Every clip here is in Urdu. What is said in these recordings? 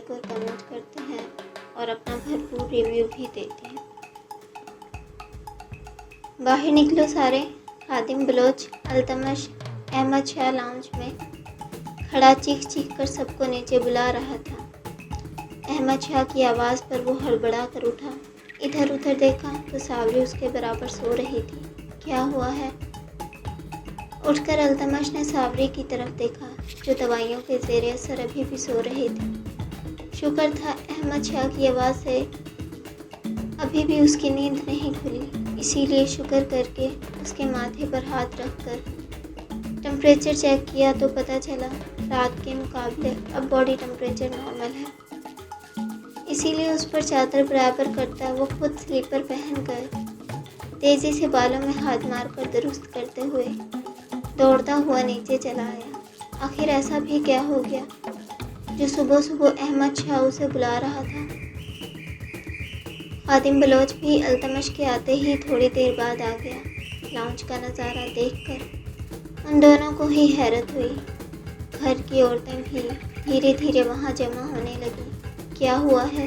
لائک اور کمنٹ کرتے ہیں اور اپنا بھرپور ریویو بھی دیتے ہیں۔ باہر نکلو سارے۔ خادم بلوچ التمش احمد شاہ لاؤنج میں کھڑا چیخ چیخ کر سب کو نیچے بلا رہا تھا۔ احمد شاہ کی آواز پر وہ ہڑبڑا کر اٹھا، ادھر ادھر دیکھا تو صابری اس کے برابر سو رہی تھی۔ کیا ہوا ہے؟ اٹھ کر التمش نے صابری کی طرف دیکھا جو دوائیوں کے زیر اثر ابھی بھی سو رہی تھی۔ شکر تھا احمد شاہ کی آواز سے ابھی بھی اس کی نیند نہیں کھلی، اسی لیے شکر کر کے اس کے ماتھے پر ہاتھ رکھ کر ٹمپریچر چیک کیا تو پتہ چلا رات کے مقابلے اب باڈی ٹمپریچر نارمل ہے۔ اسی لیے اس پر چادر برابر کرتا وہ خود سلیپر پہن کر تیزی سے بالوں میں ہاتھ مار کر درست کرتے ہوئے دوڑتا ہوا نیچے چلا آیا۔ آخر ایسا بھی کیا ہو گیا جو صبح صبح احمد شاہ اسے بلا رہا تھا؟ خادم بلوچ بھی التمش کے آتے ہی تھوڑی دیر بعد آ گیا۔ لاؤنج کا نظارہ دیکھ کر ان دونوں کو ہی حیرت ہوئی۔ گھر کی عورتیں بھی دھیرے دھیرے وہاں جمع ہونے لگیں۔ کیا ہوا ہے؟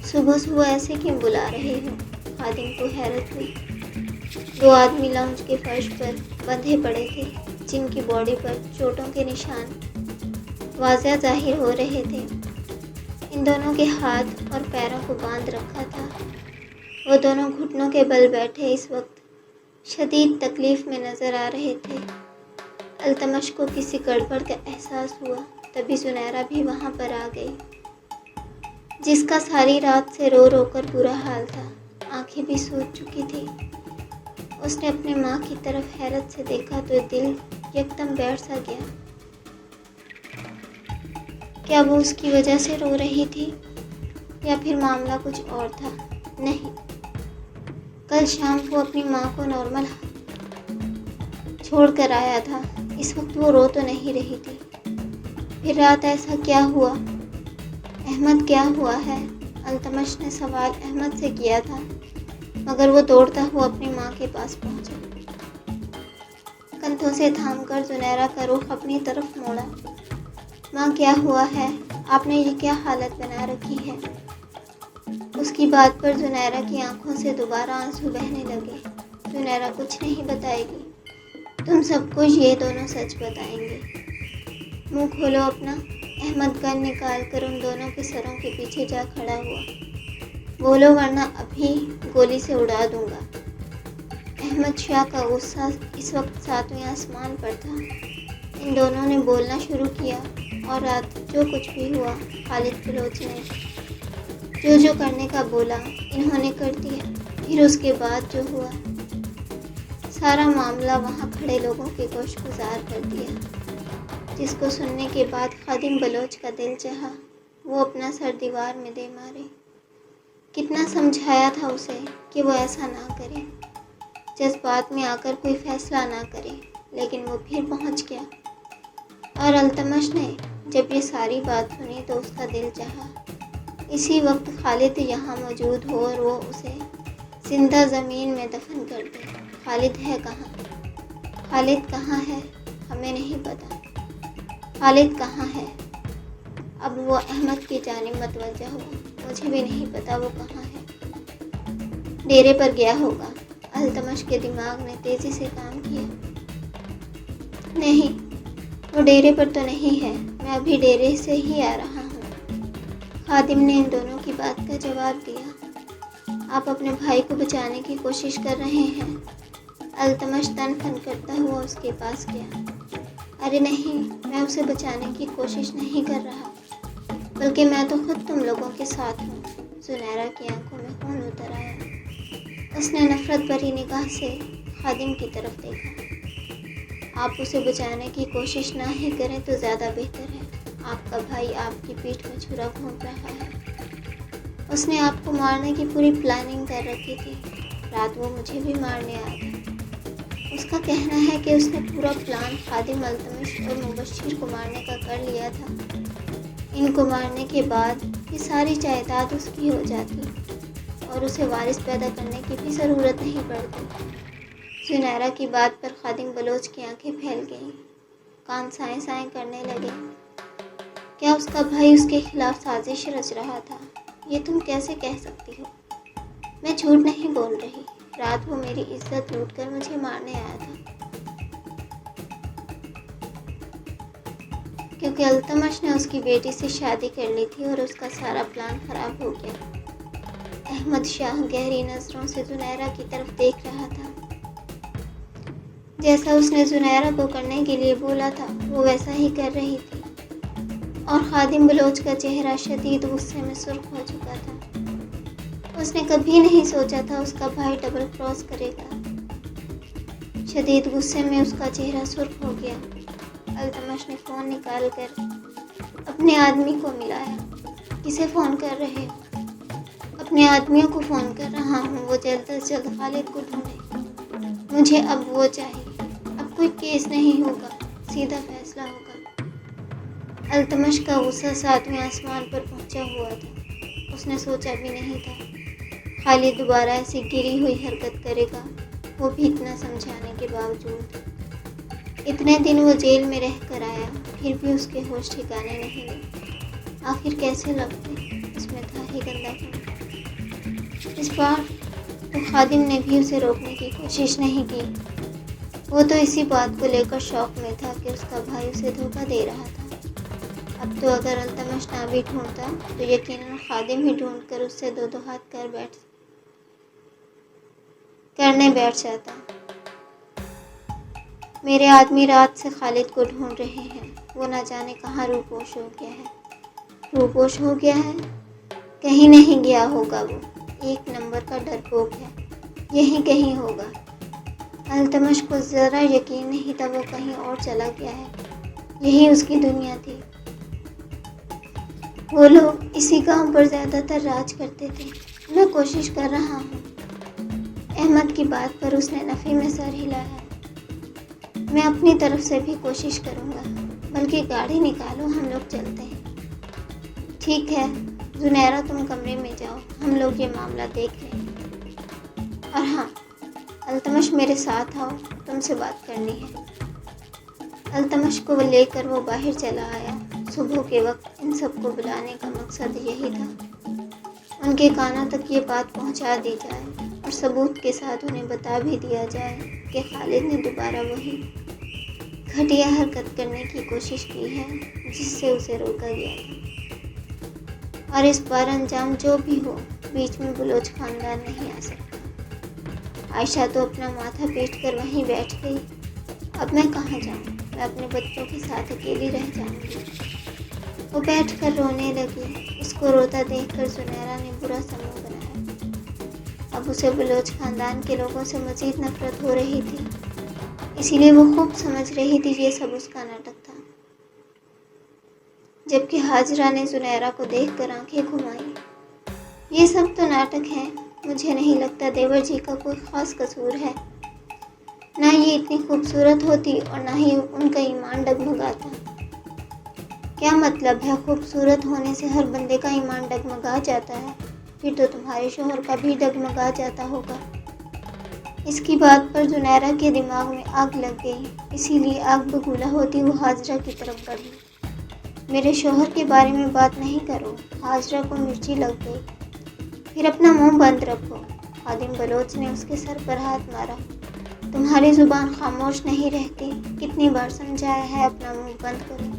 صبح صبح ایسے کیوں بلا رہے ہو؟ خادم کو حیرت ہوئی۔ دو آدمی لاؤنج کے فرش پر بندھے پڑے تھے جن کی باڈی پر چوٹوں کے نشان واضح ظاہر ہو رہے تھے۔ ان دونوں کے ہاتھ اور پیروں کو باندھ رکھا تھا۔ وہ دونوں گھٹنوں کے بل بیٹھے اس وقت شدید تکلیف میں نظر آ رہے تھے۔ التمش کو کسی گڑبڑ کا احساس ہوا، تبھی زنیرہ بھی وہاں پر آ گئی، جس کا ساری رات سے رو رو کر برا حال تھا۔ آنکھیں بھی سوج چکی تھی۔ اس نے اپنی ماں کی طرف حیرت سے دیکھا تو دل یکدم بیٹھ سا گیا۔ کیا وہ اس کی وجہ سے رو رہی تھی یا پھر معاملہ کچھ اور تھا؟ نہیں، کل شام کو اپنی ماں کو نارمل چھوڑ کر آیا تھا، اس وقت وہ رو تو نہیں رہی تھی۔ پھر رات ایسا کیا ہوا؟ احمد کیا ہوا ہے؟ التمش نے سوال احمد سے کیا تھا مگر وہ دوڑتا ہوا اپنی ماں کے پاس پہنچا۔ کندھوں سے تھام کر زنیرہ کا رخ اپنی طرف موڑا۔ ماں کیا ہوا ہے؟ آپ نے یہ کیا حالت بنا رکھی ہے؟ اس کی بات پر زنیرہ کی آنکھوں سے دوبارہ آنسو بہنے لگے۔ زنیرہ کچھ نہیں بتائے گی، تم سب کچھ یہ دونوں سچ بتائیں گے۔ منہ کھولو اپنا۔ احمد گن نکال کر ان دونوں کے سروں کے پیچھے جا کھڑا ہوا۔ بولو ورنہ ابھی گولی سے اڑا دوں گا۔ احمد شاہ کا غصہ اس وقت ساتویں آسمان پر تھا۔ ان دونوں نے بولنا شروع کیا اور رات جو کچھ بھی ہوا خالد بلوچ نے جو کرنے کا بولا انہوں نے کر دیا۔ پھر اس کے بعد جو ہوا سارا معاملہ وہاں کھڑے لوگوں کے گوش گزار کر دیا، جس کو سننے کے بعد خادم بلوچ کا دل چاہا وہ اپنا سر دیوار میں دے مارے۔ کتنا سمجھایا تھا اسے کہ وہ ایسا نہ کرے، جذبات میں آ کر کوئی فیصلہ نہ کرے، لیکن وہ پھر پہنچ گیا۔ اور التمش نے جب یہ ساری بات سنی تو اس کا دل چاہا اسی وقت خالد یہاں موجود ہو اور وہ اسے زندہ زمین میں دفن کر دے۔ خالد ہے کہاں؟ خالد کہاں ہے؟ ہمیں نہیں پتا۔ خالد کہاں ہے؟ اب وہ احمد کی جانب متوجہ ہوا۔ مجھے بھی نہیں پتا وہ کہاں ہے۔ ڈیرے پر گیا ہوگا۔ التمش کے دماغ نے تیزی سے کام کیا۔ نہیں، وہ ڈیرے پر تو نہیں ہے، میں ابھی ڈیرے سے ہی آ رہا ہوں۔ خادم نے ان دونوں کی بات کا جواب دیا۔ آپ اپنے بھائی کو بچانے کی کوشش کر رہے ہیں؟ التمش تن فن کرتا ہوا اس کے پاس گیا۔ ارے نہیں، میں اسے بچانے کی کوشش نہیں کر رہا، بلکہ میں تو خود تم لوگوں کے ساتھ ہوں۔ زنیرہ کی آنکھوں میں خون اتر آیا۔ اس نے نفرت بھری نگاہ سے خادم کی طرف دیکھا۔ آپ اسے بچانے کی کوشش نہ ہی کریں تو زیادہ بہتر ہے۔ آپ کا بھائی آپ کی پیٹھ میں چھرا گھونپ رہا ہے۔ اس نے آپ کو مارنے کی پوری پلاننگ کر رکھی تھی۔ رات وہ مجھے بھی مارنے آیا تھا۔ اس کا کہنا ہے کہ اس نے پورا پلان خادم التمش اور مبشر کو مارنے کا کر لیا تھا۔ ان کو مارنے کے بعد یہ ساری جائیداد اس کی ہو جاتی اور اسے وارث پیدا کرنے کی بھی ضرورت نہیں پڑتی۔ زنیرہ کی بات پر خادم بلوچ کی آنکھیں پھیل گئیں، کان سائیں سائیں کرنے لگے۔ کیا اس کا بھائی اس کے خلاف سازش رچ رہا تھا؟ یہ تم کیسے کہہ سکتی ہو؟ میں جھوٹ نہیں بول رہی، رات وہ میری عزت لوٹ کر مجھے مارنے آیا تھا، کیونکہ التمش نے اس کی بیٹی سے شادی کر لی تھی اور اس کا سارا پلان خراب ہو گیا۔ احمد شاہ گہری نظروں سے زنیرہ کی طرف دیکھ رہا تھا۔ جیسا اس نے زنیرہ کو کرنے کے لیے بولا تھا وہ ویسا ہی کر رہی تھی، اور خادم بلوچ کا چہرہ شدید غصے میں سرخ ہو چکا تھا۔ اس نے کبھی نہیں سوچا تھا اس کا بھائی ڈبل کراس کرے گا۔ شدید غصے میں اس کا چہرہ سرخ ہو گیا۔ التمش نے فون نکال کر اپنے آدمی کو ملایا۔ کسے فون کر رہے ہو؟ اپنے آدمیوں کو فون کر رہا ہوں، وہ جلد از جلد خالد کو ڈھونڈے۔ مجھے اب وہ چاہیے۔ اب کوئی کیس نہیں ہوگا، سیدھا فیصلہ ہوگا۔ التمش کا غصہ ساتویں آسمان پر پہنچا ہوا تھا۔ اس نے سوچا بھی نہیں تھا خالد دوبارہ ایسی گری ہوئی حرکت کرے گا، وہ بھی اتنا سمجھانے کے باوجود۔ اتنے دن وہ جیل میں رہ کر آیا، پھر بھی اس کے ہوش ٹھکانے نہیں گئے۔ آخر کیسے لگتے؟ اس میں تھا ہی گندا پن۔ اس بار تو خادم نے بھی اسے روکنے کی کوشش نہیں کی۔ وہ تو اسی بات کو لے کر شوق میں تھا کہ اس کا بھائی اسے دھوکہ دے رہا تھا۔ اب تو اگر التمش نہ بھی ڈھونڈتا تو یقیناً خادم ہی ڈھونڈ کر اس سے دو ہاتھ کرنے بیٹھ جاتا۔ میرے آدمی رات سے خالد کو ڈھونڈ رہے ہیں، وہ نہ جانے کہاں روپوش ہو گیا ہے۔ روپوش ہو گیا ہے؟ کہیں نہیں گیا ہوگا، وہ ایک نمبر کا ڈرپوک ہے، یہیں کہیں ہوگا۔ التمش کو ذرا یقین نہیں تھا وہ کہیں اور چلا گیا ہے، یہی اس کی دنیا تھی۔ وہ لوگ اسی گاؤں پر زیادہ تر راج کرتے تھے۔ میں کوشش کر رہا ہوں۔ احمد کی بات پر اس نے نفی میں سر ہلایا۔ میں اپنی طرف سے بھی کوشش کروں گا، بلکہ گاڑی نکالو، ہم لوگ چلتے ہیں۔ ٹھیک ہے زنیرہ، تم کمرے میں جاؤ، ہم لوگ یہ معاملہ دیکھ لیں گے۔ اور ہاں التمش، میرے ساتھ آؤ، تم سے بات کرنی ہے۔ التمش کو لے کر وہ باہر چلا آیا۔ صبح کے وقت ان سب کو بلانے کا مقصد یہی تھا، ان کے کانوں تک یہ بات پہنچا دی جائے اور ثبوت کے ساتھ انہیں بتا بھی دیا جائے کہ خالد نے دوبارہ وہی گھٹیا حرکت کرنے کی کوشش کی ہے جس سے اسے روکا گیا تھا، اور اس بار انجام جو بھی ہو بیچ میں بلوچ خاندان نہیں آ سکتا۔ عائشہ تو اپنا ماتھا پیٹ کر وہیں بیٹھ گئی۔ اب میں کہاں جاؤں؟ میں اپنے بچوں کے ساتھ اکیلی رہ جاؤں گی۔ وہ بیٹھ کر رونے لگی۔ اس کو روتا دیکھ کر زنیرہ نے برا سا منہ بنایا۔ اب اسے بلوچ خاندان کے لوگوں سے مزید نفرت ہو رہی تھی، اسی لیے وہ خوب سمجھ رہی تھی یہ سب اس کا ناٹک تھا۔ جبکہ حاجرہ نے زنیرہ کو دیکھ کر آنکھیں گھمائیں۔ یہ سب تو ناٹک ہے، مجھے نہیں لگتا دیور جی کا کوئی خاص قصور ہے۔ نہ یہ اتنی خوبصورت ہوتی اور نہ ہی ان کا ایمان ڈگمگاتا۔ کیا مطلب ہے خوبصورت ہونے سے ہر بندے کا ایمان ڈگمگا جاتا ہے؟ پھر تو تمہارے شوہر کا بھی ڈگمگا جاتا ہوگا۔ اس کی بات پر زنیرہ کے دماغ میں آگ لگ گئی، اسی لیے آگ بگولا ہوتی وہ حاجرہ کی طرف بڑھی۔ میرے شوہر کے بارے میں بات نہیں کرو۔ حاجرہ کو مرچی لگ گئی۔ پھر اپنا منہ بند رکھو۔ خادم بلوچ نے اس کے سر پر ہاتھ مارا۔ تمہاری زبان خاموش نہیں رہتی، کتنی بار سمجھایا ہے اپنا منہ بند کرو،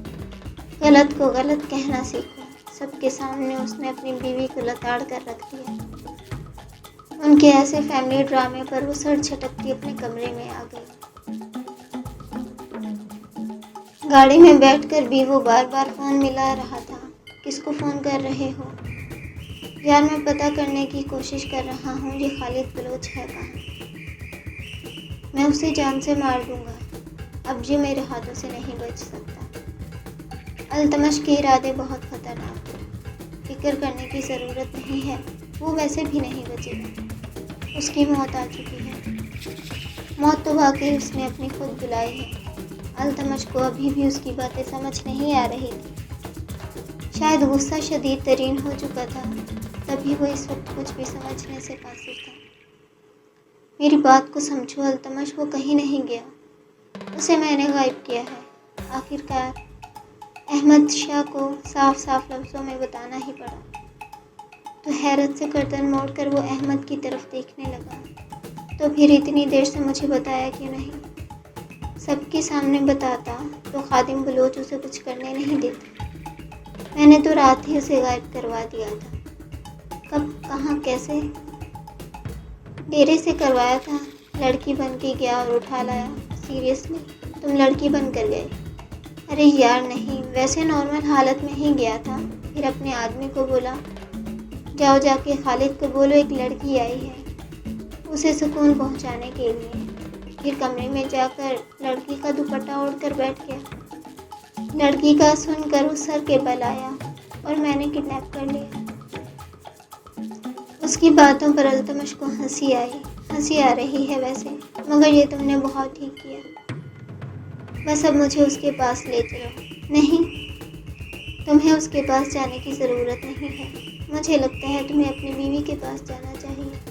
غلط کو غلط کہنا سیکھو۔ سب کے سامنے اس نے اپنی بیوی کو لتاڑ کر رکھ دیا۔ ان کے ایسے فیملی ڈرامے پر وہ سر جھٹکتی اپنے کمرے میں آ گئی۔ گاڑی میں بیٹھ کر بھی وہ بار بار فون ملا رہا تھا۔ کس کو فون کر رہے ہو؟ یار میں پتہ کرنے کی کوشش کر رہا ہوں یہ خالد بلوچ ہے کہاں۔ میں اسے جان سے مار دوں گا، اب یہ میرے ہاتھوں سے نہیں بچ سکتا۔ التمش کے ارادے بہت خطرناک ہیں، فکر کرنے کی ضرورت نہیں ہے، وہ ویسے بھی نہیں بچے گا، اس کی موت آ چکی ہے۔ موت تو واقعی اس نے اپنی خود بلائی ہے۔ التمش کو ابھی بھی اس کی باتیں سمجھ نہیں آ رہی تھی، شاید غصہ شدید ترین ہو چکا تھا، تبھی وہ اس وقت کچھ بھی سمجھنے سے قاصر تھا۔ میری بات کو سمجھو التمش، وہ کہیں نہیں گیا، اسے میں نے غائب کیا ہے۔ آخر کار احمد شاہ کو صاف صاف لفظوں میں بتانا ہی پڑا تو حیرت سے گردن موڑ کر وہ احمد کی طرف دیکھنے لگا۔ تو پھر اتنی دیر سے مجھے بتایا کیوں نہیں؟ سب کے سامنے بتاتا تو خادم بلوچ اسے کچھ کرنے نہیں دیتا۔ میں نے تو رات ہی اسے غائب کروا دیا تھا۔ کب، کہاں، کیسے؟ ڈیرے سے کروایا تھا۔ لڑکی بن کے گیا اور اٹھا لایا۔ سیریسلی تم لڑکی بن کر گئے؟ ارے یار نہیں، ویسے نارمل حالت میں ہی گیا تھا۔ پھر اپنے آدمی کو بولا جاؤ جا کے خالد کو بولو ایک لڑکی آئی ہے، اسے سکون پہنچانے کے لیے۔ پھر کمرے میں جا کر لڑکی کا دوپٹہ اوڑھ کر بیٹھ گیا۔ لڑکی کا سن کر اس سر کے بل آیا اور میں نے کڈنیپ کر لیا۔ اس کی باتوں پر التمش کو ہنسی آئی۔ ہنسی آ رہی ہے ویسے، مگر یہ تم نے بہت ٹھیک کیا۔ بس اب مجھے اس کے پاس لے چلو۔ نہیں، تمہیں اس کے پاس جانے کی ضرورت نہیں ہے۔ مجھے لگتا ہے تمہیں اپنی بیوی کے پاس جانا چاہیے۔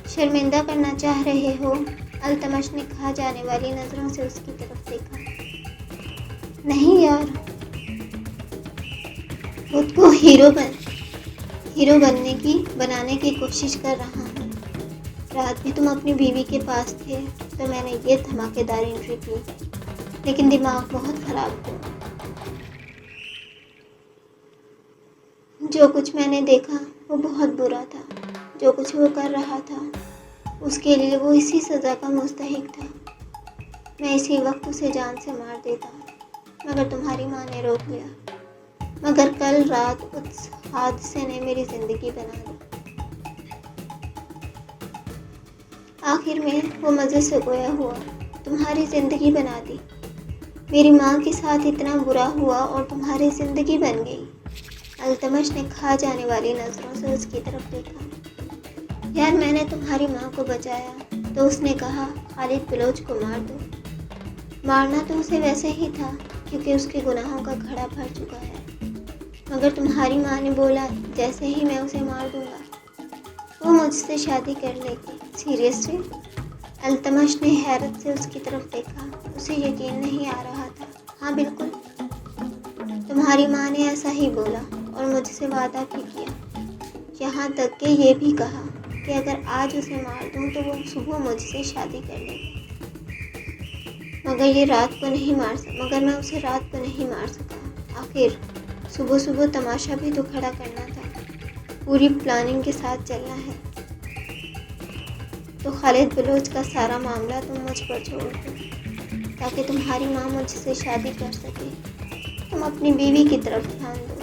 شرمندہ کرنا چاہ رہے ہو؟ التمش نے کہا جانے والی نظروں سے اس کی طرف دیکھا۔ نہیں یار، خود کو ہیرو بنانے کی کوشش کر رہا ہوں۔ رات بھی تم اپنی بیوی کے پاس تھے تو میں نے یہ دھماکے دار انٹری کی، لیکن دماغ بہت خراب ہوا۔ جو کچھ میں نے دیکھا وہ بہت برا تھا۔ جو کچھ وہ کر رہا تھا اس کے لیے وہ اسی سزا کا مستحق تھا۔ میں اسی وقت اسے جان سے مار دیتا، مگر تمہاری ماں نے روک لیا۔ مگر کل رات اس حادثے نے میری زندگی بنا دی۔ آخر میں وہ مزے سے گویا ہوا، تمہاری زندگی بنا دی۔ میری ماں کے ساتھ اتنا برا ہوا اور تمہاری زندگی بن گئی۔ التمش نے کھا جانے والی نظروں سے اس کی طرف دیکھا۔ یار میں نے تمہاری ماں کو بچایا تو اس نے کہا خالد بلوچ کو مار دو۔ مارنا تو اسے ویسے ہی تھا کیونکہ اس کے گناہوں کا گھڑا بھر چکا ہے، مگر تمہاری ماں نے بولا جیسے ہی میں اسے مار دوں گا وہ مجھ سے شادی کر لے گی۔ سیریسلی؟ التمش نے حیرت سے اس کی طرف دیکھا۔ اسے یقین نہیں آ رہا تھا۔ ہاں بالکل، تمہاری ماں نے ایسا ہی بولا اور مجھ سے وعدہ بھی کیا، یہاں تک کہ یہ بھی کہا کہ اگر آج اسے مار دوں تو وہ صبح مجھ سے شادی کر لے گی۔ مگر میں اسے رات کو نہیں مار سکا۔ آخر صبح تماشا بھی تو کھڑا کرنا تھا، پوری پلاننگ کے ساتھ چلنا ہے۔ تو خالد بلوچ کا سارا معاملہ تم مجھ پر چھوڑ دو تاکہ تمہاری ماں مجھ سے شادی کر سکے۔ تم اپنی بیوی کی طرف دھیان دو۔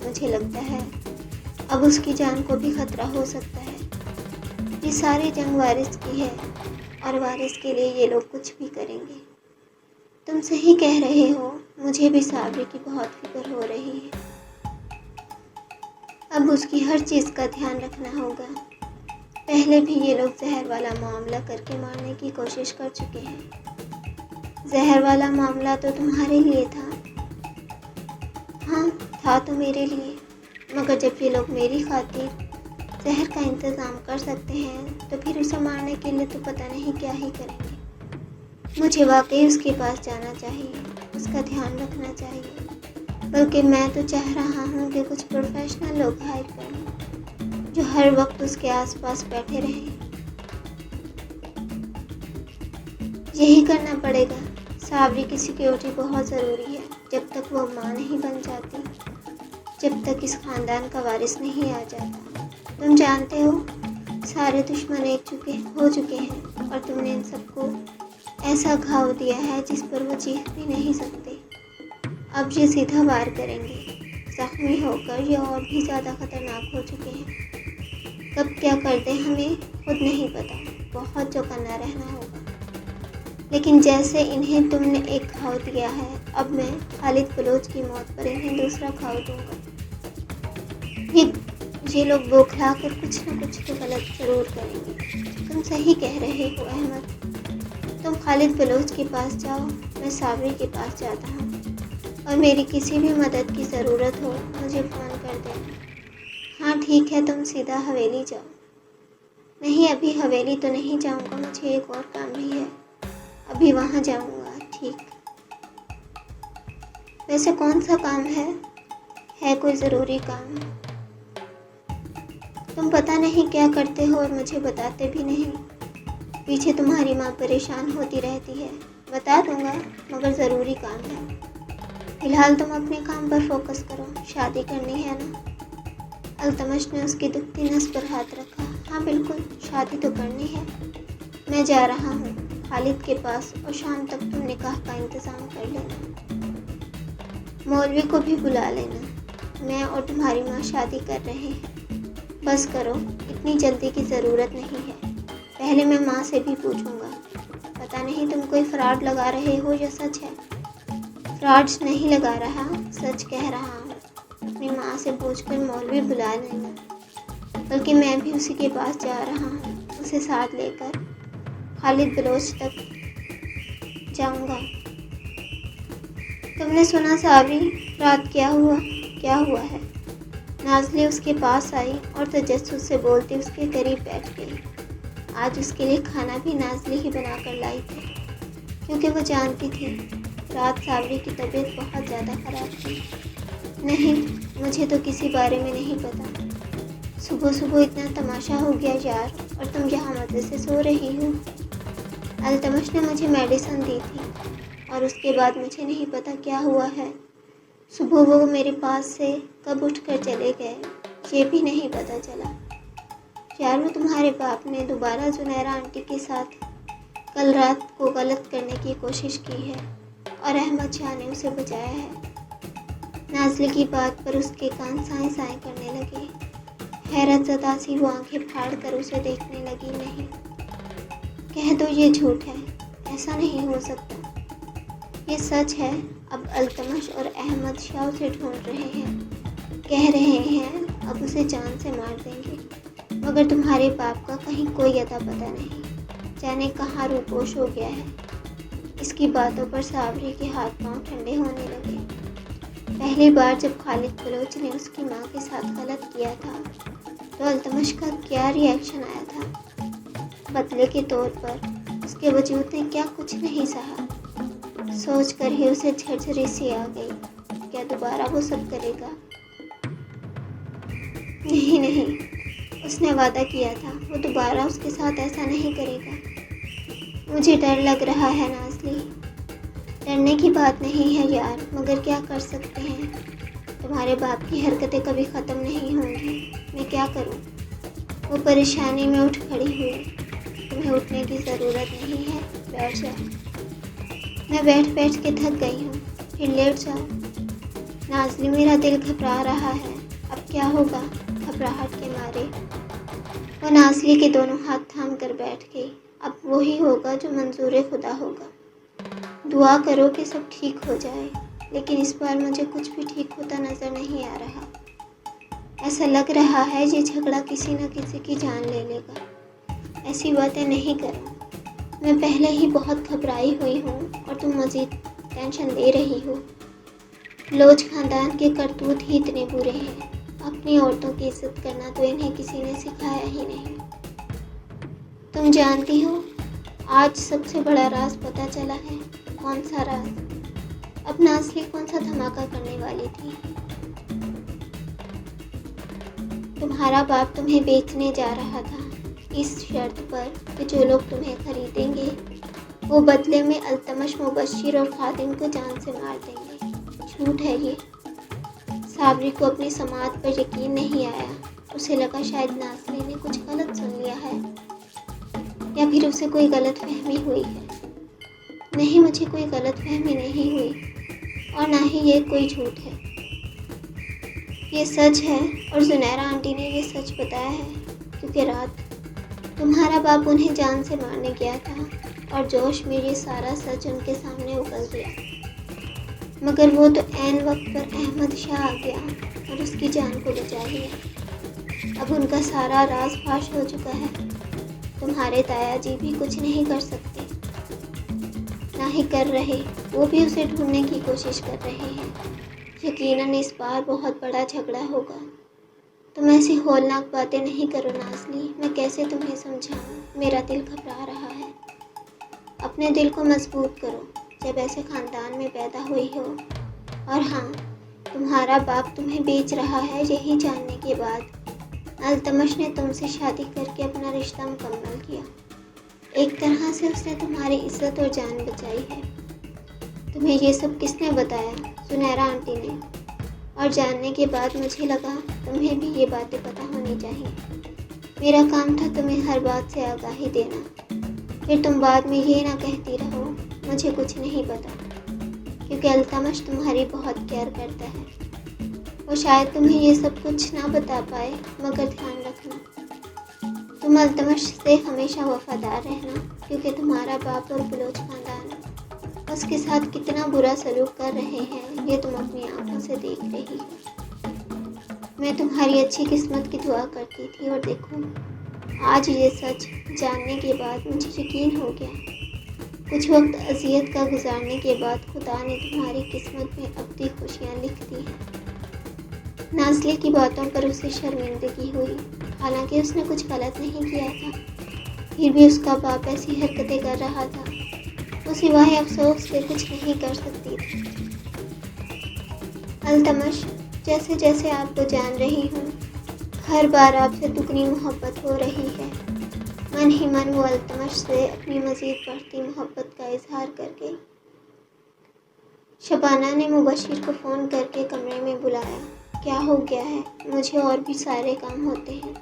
مجھے لگتا ہے اب اس کی جان کو بھی خطرہ ہو سکتا ہے۔ یہ ساری جنگ وارث کی ہے اور وارث کے لیے یہ لوگ کچھ بھی کریں گے۔ تم صحیح کہہ رہے ہو، مجھے بھی صابری کی بہت فکر ہو رہی ہے۔ اب اس کی ہر چیز کا دھیان رکھنا ہوگا۔ پہلے بھی یہ لوگ زہر والا معاملہ کر کے مارنے کی کوشش کر چکے ہیں۔ زہر والا معاملہ تو تمہارے لیے تھا۔ ہاں تھا تو میرے لیے، مگر جب یہ لوگ میری خاطر زہر کا انتظام کر سکتے ہیں تو پھر اسے مارنے کے لیے تو پتہ نہیں کیا ہی کریں گے۔ مجھے واقعی اس کے پاس جانا چاہیے، اس کا دھیان رکھنا چاہیے، بلکہ میں تو چاہ رہا ہوں کہ کچھ پروفیشنل لوگ ہائر کریں جو ہر وقت اس کے آس پاس بیٹھے رہیں۔ یہی کرنا پڑے گا۔ صابری کی سیکیورٹی بہت ضروری ہے۔ جب تک وہ ماں نہیں بن جاتی، جب تک اس خاندان کا وارث نہیں آ جاتا۔ تم جانتے ہو سارے دشمن ہو چکے ہیں اور تم نے ان سب کو ایسا گھاؤ دیا ہے جس پر وہ چیخ بھی نہیں سکتے۔ اب یہ سیدھا وار کریں گے۔ زخمی ہو کر یہ اور بھی زیادہ خطرناک ہو چکے ہیں۔ کب کیا کر دیں ہمیں خود نہیں پتا، بہت جو کرنا رہنا ہوگا۔ لیکن جیسے انہیں تم نے ایک گھاؤ دیا ہے، اب میں خالد بلوچ کی موت پر انہیں دوسرا گھاؤ دوں گا۔ یہ لوگ بوکھلا کر کچھ نہ کچھ تو غلط ضرور کریں گے۔ تم صحیح کہہ رہے ہو احمد، تم خالد بلوچ کے پاس جاؤ، میں صابری کے پاس جاتا ہوں، اور میری کسی بھی مدد کی ضرورت ہو مجھے فون کر دینا۔ ہاں ٹھیک ہے، تم سیدھا حویلی جاؤ۔ نہیں ابھی حویلی تو نہیں جاؤں گا، مجھے ایک اور کام بھی ہے، ابھی وہاں جاؤں گا۔ ٹھیک ویسے کون سا کام ہے کوئی ضروری کام؟ تم پتہ نہیں کیا کرتے ہو اور مجھے بتاتے بھی نہیں۔ پیچھے تمہاری ماں پریشان ہوتی رہتی ہے۔ بتا دوں گا مگر ضروری کام ہے۔ فی الحال تم اپنے کام پر فوکس کرو، شادی کرنی ہے نا؟ التمش نے اس کی دکھتی نس پر ہاتھ رکھا۔ ہاں بالکل، شادی تو کرنی ہے۔ میں جا رہا ہوں خالد کے پاس اور شام تک تم نکاح کا انتظام کر لینا۔ مولوی کو بھی بلا لینا۔ میں اور تمہاری ماں شادی کر رہے ہیں۔ بس کرو، اتنی جلدی کی ضرورت نہیں ہے۔ پہلے میں ماں سے بھی پوچھوں گا۔ پتہ نہیں تم کوئی فراڈ لگا رہے ہو یا سچ ہے؟ فراڈ نہیں لگا رہا، سچ کہہ رہا ہوں۔ اپنی ماں سے پوچھ کر مولوی بلا لینا، بلکہ میں بھی اسی کے پاس جا رہا ہوں، اسے ساتھ لے کر خالد بلوچ تک جاؤں گا۔ تم نے سنا صابری، رات کیا ہوا ہے؟ نازلی اس کے پاس آئی اور تجسس سے بولتی اس کے قریب بیٹھ گئی۔ آج اس کے لیے کھانا بھی نازلی ہی بنا کر لائی تھی، کیونکہ وہ جانتی تھی رات صابری کی طبیعت بہت زیادہ خراب تھی۔ نہیں، مجھے تو کسی بارے میں نہیں پتا۔ صبح اتنا تماشا ہو گیا یار، اور تم یہاں مزے سے سو رہی ہو۔ التمش نے مجھے میڈیسن دی تھی اور اس کے بعد مجھے نہیں پتا کیا ہوا ہے۔ صبح وہ میرے پاس سے کب اٹھ کر چلے گئے یہ بھی نہیں پتا چلا۔ یار وہ تمہارے باپ نے دوبارہ زنیرہ آنٹی کے ساتھ کل رات کو غلط کرنے کی کوشش کی ہے اور احمد شاہ نے اسے بچایا ہے۔ نازلی کی بات پر اس کے کان سائیں سائیں کرنے لگے۔ حیرت زدہ سی وہ آنکھیں پھاڑ کر اسے دیکھنے لگی۔ نہیں، کہہ دو یہ جھوٹ ہے، ایسا نہیں ہو سکتا۔ یہ سچ ہے۔ اب التمش اور احمد شاہ اسے ڈھونڈ رہے ہیں، کہہ رہے ہیں اب اسے جان سے مار دیں گے، مگر تمہارے باپ کا کہیں کوئی اتا پتہ نہیں، جانے کہاں روپوش ہو گیا ہے۔ اس کی باتوں پر صابری کے ہاتھ پاؤں ٹھنڈے ہونے لگے۔ پہلی بار جب خالد بلوچ نے اس کی ماں کے ساتھ غلط کیا تھا تو التمش کا کیا ری ایکشن آیا تھا؟ بدلے کے طور پر اس کے وجود نے کیا کچھ نہیں سہا۔ سوچ کر ہی اسے جھرجھری سی آ گئی۔ کیا دوبارہ وہ سب کرے گا؟ نہیں، اس نے وعدہ کیا تھا وہ دوبارہ اس کے ساتھ ایسا نہیں کرے گا۔ مجھے ڈر لگ رہا ہے نازلی۔ ڈرنے کی بات نہیں ہے یار، مگر کیا کر سکتے ہیں؟ تمہارے باپ کی حرکتیں کبھی ختم نہیں ہوں گی، میں کیا کروں؟ وہ پریشانی میں اٹھ کھڑی ہوئی۔ تمہیں اٹھنے کی ضرورت نہیں ہے، بیٹھ جاؤ۔ میں بیٹھ کے تھک گئی ہوں، پھر لیٹ جاؤ۔ نازلی، میرا دل گھبرا رہا ہے، اب کیا ہوگا؟ گھبراہٹ کے مارے وہ نازلی کے دونوں ہاتھ تھام کر بیٹھ گئی۔ اب وہی ہوگا جو منظور خدا ہوگا۔ دعا کرو کہ سب ٹھیک ہو جائے، لیکن اس بار مجھے کچھ بھی ٹھیک ہوتا نظر نہیں آ رہا۔ ایسا لگ رہا ہے یہ جھگڑا کسی نہ کسی کی جان لے لے گا۔ ایسی باتیں نہیں کرو، میں پہلے ہی بہت گھبرائی ہوئی ہوں اور تم مزید ٹینشن دے رہی ہو۔ بلوچ خاندان کے کرتوت ہی اتنے برے ہیں، اپنی عورتوں کی عزت کرنا تو انہیں کسی نے سکھایا ہی نہیں۔ تم جانتی ہو آج سب سے بڑا راز پتہ چلا ہے۔ کون سا راز؟ اب نازلی کون سا دھماکہ کرنے والی تھی؟ تمہارا باپ تمہیں بیچنے جا رہا تھا اس شرط پر کہ جو لوگ تمہیں خریدیں گے وہ بدلے میں التمش، مبشر اور خادم کو جان سے مار دیں گے۔ جھوٹ ہے یہ۔ صابری کو اپنی سماعت پر یقین نہیں آیا۔ اسے لگا شاید نازلی نے کچھ غلط سن لیا ہے یا پھر اسے کوئی غلط فہمی ہوئی ہے۔ نہیں، مجھے کوئی غلط فہمی نہیں ہوئی اور نہ ہی یہ کوئی جھوٹ ہے، یہ سچ ہے۔ اور زنیرہ آنٹی نے یہ سچ بتایا ہے، کیونکہ رات تمہارا باپ انہیں جان سے مارنے گیا تھا اور جوش میں یہ سارا سچ ان کے سامنے اگل دیا، مگر وہ تو عین وقت پر احمد شاہ آ گیا اور اس کی جان کو بچا لیا۔ اب ان کا سارا راز فاش ہو چکا ہے۔ تمہارے تایا جی بھی کچھ نہیں کر سکتے، نہ ہی کر رہے، وہ بھی اسے ڈھونڈنے کی کوشش کر رہے ہیں۔ یقیناً اس بار بہت بڑا جھگڑا ہوگا۔ تم ایسی ہولناک باتیں نہیں کرو نازلی، میں کیسے تمہیں سمجھاؤں؟ میرا دل گھبرا رہا ہے۔ اپنے دل کو مضبوط کرو، جب ایسے خاندان میں پیدا ہوئی ہو اور ہاں، تمہارا باپ تمہیں بیچ رہا ہے، یہی جاننے کے بعد التمش نے تم سے شادی کر کے اپنا رشتہ مکمل کیا۔ ایک طرح سے اس نے تمہاری عزت اور جان بچائی ہے۔ تمہیں یہ سب کس نے بتایا؟ سنیرا آنٹی نے۔ اور جاننے کے بعد مجھے لگا تمہیں بھی یہ باتیں پتہ ہونی چاہیے۔ میرا کام تھا تمہیں ہر بات سے آگاہی دینا، پھر تم بعد میں یہ نہ کہتی رہو مجھے کچھ نہیں پتا، کیونکہ التمش تمہاری بہت کیئر کرتا ہے۔ وہ شاید تمہیں یہ سب کچھ نہ بتا پائے، مگر دھیان رکھنا تم التمش سے ہمیشہ وفادار رہنا، کیونکہ تمہارا باپ اور بلوچ خاندان اس کے ساتھ کتنا برا سلوک کر رہے ہیں یہ تم اپنی آنکھوں سے دیکھ رہی ہو۔ میں تمہاری اچھی قسمت کی دعا کرتی تھی، اور دیکھو آج یہ سچ جاننے کے بعد مجھے یقین ہو گیا۔ کچھ وقت اذیت کا گزارنے کے بعد خدا نے تمہاری قسمت میں ابدی خوشیاں لکھ دی ہیں۔ نازلی کی باتوں پر اسے شرمندگی ہوئی، حالانکہ اس نے کچھ غلط نہیں کیا تھا، پھر بھی اس کا باپ ایسی حرکتیں کر رہا تھا، وہ سوائے افسوس کے کچھ نہیں کر سکتی تھی۔ التمش، جیسے جیسے آپ کو جان رہی ہوں، ہر بار آپ سے دگنی محبت ہو رہی ہے۔ من ہی من وہ التمش سے اپنی مزید بڑھتی محبت کا اظہار کر گئی۔ شبانہ نے مبشر کو فون کر کے کمرے میں بلایا۔ کیا ہو گیا ہے؟ مجھے اور بھی سارے کام ہوتے ہیں۔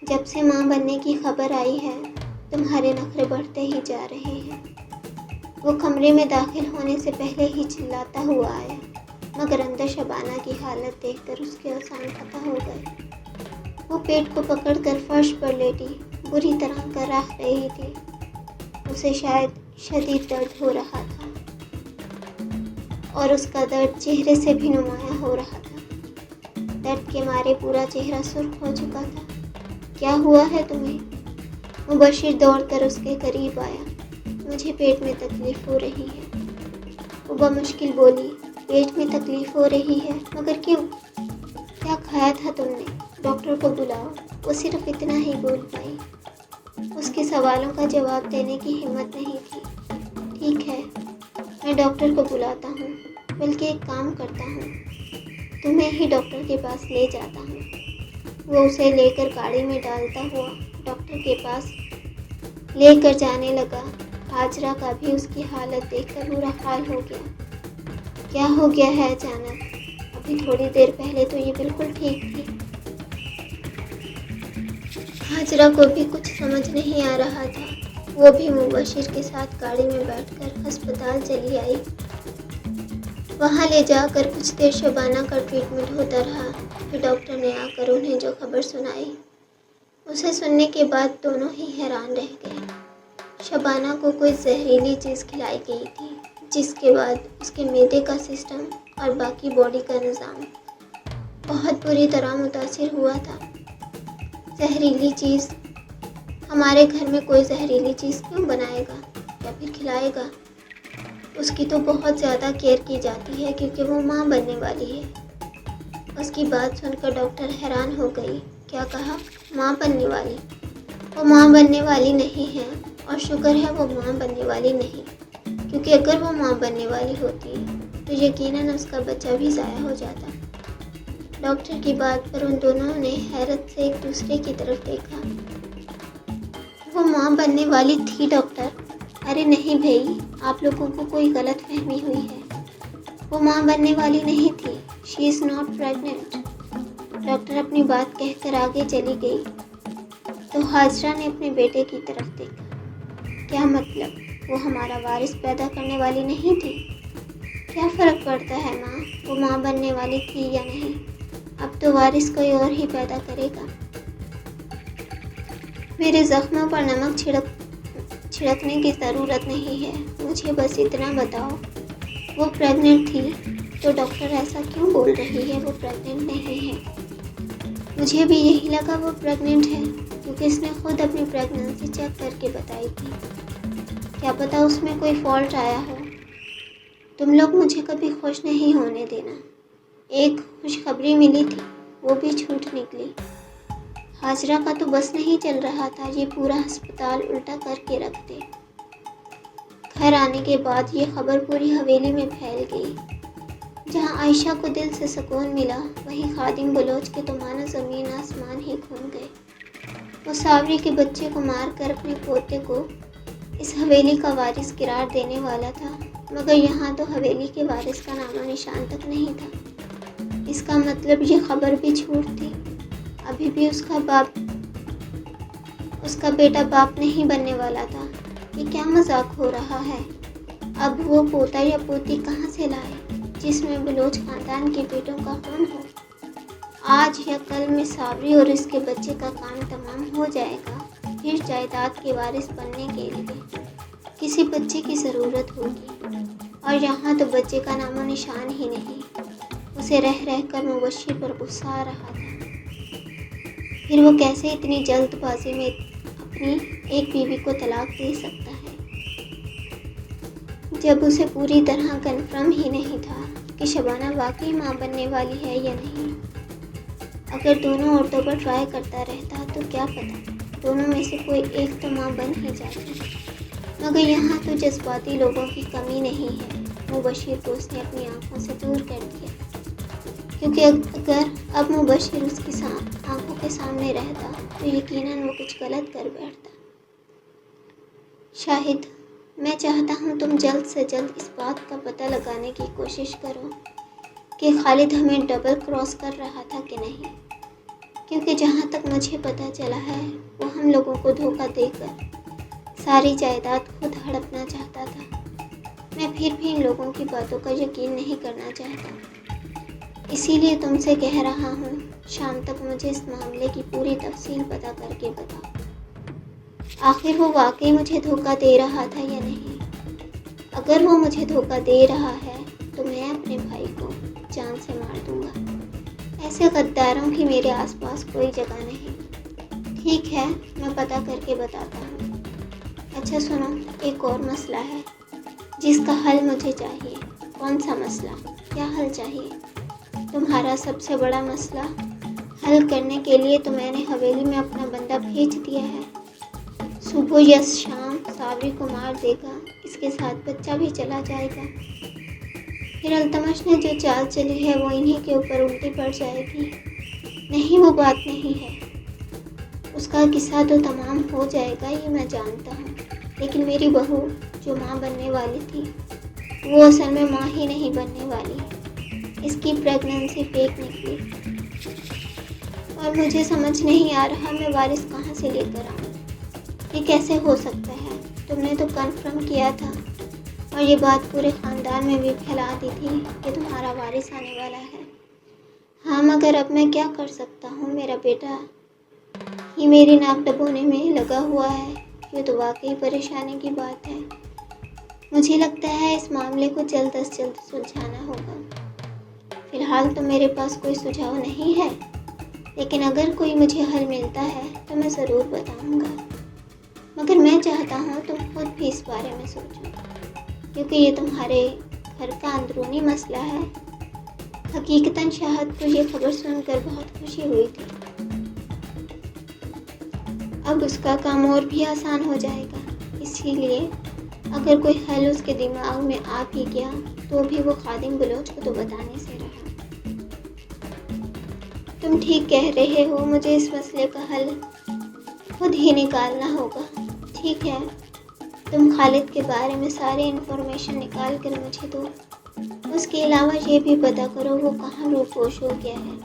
جب سے ماں بننے کی خبر آئی ہے تمہارے نخرے بڑھتے ہی جا رہے ہیں۔ وہ کمرے میں داخل ہونے سے پہلے ہی چلاتا ہوا آیا، مگر اندر شبانہ کی حالت دیکھ کر اس کے اوزان فتح ہو گئے۔ وہ پیٹ کو پکڑ کر فرش پر لیٹی بری طرح کراہ رہی تھی۔ اسے شاید شدید درد ہو رہا تھا، اور اس کا درد چہرے سے بھی نمایاں ہو رہا تھا۔ درد کے مارے پورا چہرہ سرخ ہو چکا تھا۔ کیا ہوا ہے تمہیں؟ مبشر دوڑ کر اس کے قریب آیا۔ مجھے پیٹ میں تکلیف ہو رہی ہے، وہ بمشکل بولی۔ پیٹ میں تکلیف ہو رہی ہے؟ مگر کیوں؟ کیا کھایا تھا تم نے؟ ڈاکٹر کو بلاؤ۔ وہ صرف اتنا ہی بول پائی۔ اس کے سوالوں کا جواب دینے کی ہمت نہیں تھی۔ ٹھیک ہے، میں ڈاکٹر کو بلاتا ہوں، بلکہ ایک کام کرتا ہوں، تمہیں ہی ڈاکٹر کے پاس لے جاتا ہوں۔ وہ اسے لے کر گاڑی میں ڈالتا ہوا ڈاکٹر کے پاس لے کر جانے لگا۔ ہاجرہ کا بھی اس کی حالت دیکھ کر برا حال ہو گیا۔ کیا ہو گیا ہے اچانک؟ ابھی تھوڑی دیر پہلے تو یہ بالکل ٹھیک تھی۔ ہاجرہ کو بھی کچھ سمجھ نہیں آ رہا تھا۔ وہ بھی مبشر کے ساتھ گاڑی میں بیٹھ کر ہسپتال چلی آئی۔ وہاں لے جا کر کچھ دیر شبانہ کا ٹریٹمنٹ ہوتا رہا، پھر ڈاکٹر نے آ کر انہیں جو خبر سنائی اسے سننے کے بعد دونوں ہی حیران رہ گئے۔ شبانہ کو کوئی زہریلی چیز کھلائی گئی تھی، جس کے بعد اس کے معدے کا سسٹم اور باقی باڈی کا نظام بہت بری طرح متاثر ہوا تھا۔ زہریلی چیز؟ ہمارے گھر میں کوئی زہریلی چیز کیوں بنائے گا یا پھر کھلائے گا؟ اس کی تو بہت زیادہ کیئر کی جاتی ہے کیونکہ وہ ماں بننے والی ہے۔ اس کی بات سن کر ڈاکٹر حیران ہو گئی۔ کیا کہا؟ ماں بننے والی؟ وہ ماں بننے والی نہیں ہے، اور شکر ہے وہ ماں بننے والی نہیں، کیونکہ اگر وہ ماں بننے والی ہوتی تو یقیناً اس کا بچہ بھی ضائع ہو جاتا۔ ڈاکٹر کی بات پر ان دونوں نے حیرت سے ایک دوسرے کی طرف دیکھا۔ وہ ماں بننے والی تھی ڈاکٹر؟ ارے نہیں بھائی، آپ لوگوں کو کوئی غلط فہمی ہوئی ہے۔ وہ ماں بننے والی نہیں تھی۔ شی از ناٹ پریگننٹ۔ ڈاکٹر اپنی بات کہہ کر آگے چلی گئی تو ہاجرہ نے اپنے بیٹے کی طرف دیکھا۔ کیا مطلب؟ وہ ہمارا وارث پیدا کرنے والی نہیں تھی؟ کیا فرق پڑتا ہے ماں، وہ ماں بننے والی تھی یا نہیں؟ اب تو وارث کوئی اور ہی پیدا کرے گا۔ میرے زخموں پر نمک چھڑکنے کی ضرورت نہیں ہے، مجھے بس اتنا بتاؤ وہ پریگننٹ تھی تو ڈاکٹر ایسا کیوں بول رہی ہے وہ پریگننٹ نہیں ہے؟ مجھے بھی یہی لگا وہ پریگننٹ ہے، کیونکہ اس نے خود اپنی پریگننسی چیک کر کے بتائی تھی۔ کیا پتہ اس میں کوئی فالٹ آیا ہو۔ تم لوگ مجھے کبھی خوش نہیں ہونے دینا۔ ایک خوشخبری ملی تھی، وہ بھی جھوٹ نکلی۔ ہاجرہ کا تو بس نہیں چل رہا تھا، یہ پورا ہسپتال الٹا کر کے رکھ دے۔ گھر آنے کے بعد یہ خبر پوری حویلی میں پھیل گئی۔ جہاں عائشہ کو دل سے سکون ملا، وہیں خادم بلوچ کے تو مانو زمین آسمان ہی گھوم گئے۔ وہ صابری کے بچے کو مار کر اپنے پوتے کو اس حویلی کا وارث قرار دینے والا تھا، مگر یہاں تو حویلی کے وارث کا نام و نشان تک نہیں تھا۔ اس کا مطلب یہ خبر بھی جھوٹ تھی۔ ابھی بھی اس کا بیٹا باپ نہیں بننے والا تھا۔ یہ کیا مذاق ہو رہا ہے؟ اب وہ پوتا یا پوتی کہاں سے لائے جس میں بلوچ خاندان کے بیٹوں کا خون ہو؟ آج یا کل میں صابری اور اس کے بچے کا کام تمام ہو جائے گا، پھر جائیداد کے وارث بننے کے لیے کسی بچے کی ضرورت ہوگی، اور یہاں تو بچے کا نام و نشان ہی نہیں۔ اسے رہ کر مبشر پر غصہ آ رہا تھا۔ پھر وہ کیسے اتنی جلد بازی میں اپنی ایک بیوی کو طلاق دے سکتا ہے، جب اسے پوری طرح کنفرم ہی نہیں تھا کہ شبانہ واقعی ماں بننے والی ہے یا نہیں۔ اگر دونوں عورتوں پر ٹرائی کرتا رہتا تو کیا پتہ دونوں میں سے کوئی ایک تو ماں بن ہی جاتی، مگر یہاں تو جذباتی لوگوں کی کمی نہیں ہے۔ مبشر کو اس نے اپنی آنکھوں سے دور کر دیا، کیونکہ اگر اب مبشر اس کی آنکھوں کے سامنے رہتا تو یقیناً وہ کچھ غلط کر بیٹھتا۔ شاہد، میں چاہتا ہوں تم جلد سے جلد اس بات کا پتہ لگانے کی کوشش کرو کہ خالد ہمیں ڈبل کراس کر رہا تھا کہ نہیں، کیونکہ جہاں تک مجھے پتہ چلا ہے وہ ہم لوگوں کو دھوکہ دے کر ساری جائیداد خود ہڑپنا چاہتا تھا۔ میں پھر بھی ان لوگوں کی باتوں کا یقین نہیں کرنا چاہتا، اسی لیے تم سے کہہ رہا ہوں شام تک مجھے اس معاملے کی پوری تفصیل پتہ کر کے بتاؤ۔ آخر وہ واقعی مجھے دھوکہ دے رہا تھا یا نہیں؟ اگر وہ مجھے دھوکہ دے رہا ہے تو میں اپنے بھائی کو جان سے مار دوں گا۔ ایسے غداروں کی میرے آس پاس کوئی جگہ نہیں۔ ٹھیک ہے، میں پتہ کر کے بتاتا ہوں۔ اچھا سنو، ایک اور مسئلہ ہے جس کا حل مجھے چاہیے۔ کون سا مسئلہ؟ کیا حل چاہیے؟ تمہارا سب سے بڑا مسئلہ حل کرنے کے لیے تو میں نے حویلی میں اپنا بندہ بھیج دیا ہے۔ صبح یا شام صابری کو مار دے گا، اس کے ساتھ بچہ بھی چلا جائے گا۔ پھر التمش نے جو چال چلی ہے وہ انہی کے اوپر الٹی پڑ جائے گی۔ نہیں، وہ بات نہیں ہے، اس کا قصہ تو تمام ہو جائے گا، یہ میں جانتا ہوں، لیکن میری بہو جو ماں بننے والی تھی وہ اصل میں ماں ہی نہیں بننے والی۔ اس کی پریگننسی فیک نکلی، اور مجھے سمجھ نہیں آ رہا میں وارث کہاں سے لے کر آؤں۔ یہ کیسے ہو سکتا ہے؟ تم نے تو کنفرم کیا تھا اور یہ بات پورے خاندان میں بھی پھیلا دی تھی کہ تمہارا وارث آنے والا ہے۔ ہاں، مگر اب میں کیا کر سکتا ہوں؟ میرا بیٹا ہی میری ناک ڈبونے میں لگا ہوا ہے۔ یہ تو واقعی پریشانی کی بات ہے۔ مجھے لگتا ہے اس معاملے کو جلد از جلد سلجھانا ہوگا۔ فی الحال تو میرے پاس کوئی سجھاؤ نہیں ہے، لیکن اگر کوئی مجھے حل ملتا ہے تو میں ضرور بتاؤں گا، مگر میں چاہتا ہوں تم خود بھی اس بارے میں سوچو، کیونکہ یہ تمہارے گھر کا اندرونی مسئلہ ہے۔ حقیقتاً شاہد کو یہ خبر سن کر بہت خوشی ہوئی تھی۔ اب اس کا کام اور بھی آسان ہو جائے گا، اسی لیے اگر کوئی حل اس کے دماغ میں آ بھی گیا تو بھی وہ خادم بلوچ کو تو بتانے سے رہا۔ تم ٹھیک کہہ رہے ہو، مجھے اس مسئلے کا حل خود ہی نکالنا ہوگا۔ ٹھیک ہے، تم خالد کے بارے میں ساری انفارمیشن نکال کر مجھے دو۔ اس کے علاوہ یہ بھی پتہ کرو وہ کہاں روپوش ہو گیا ہے۔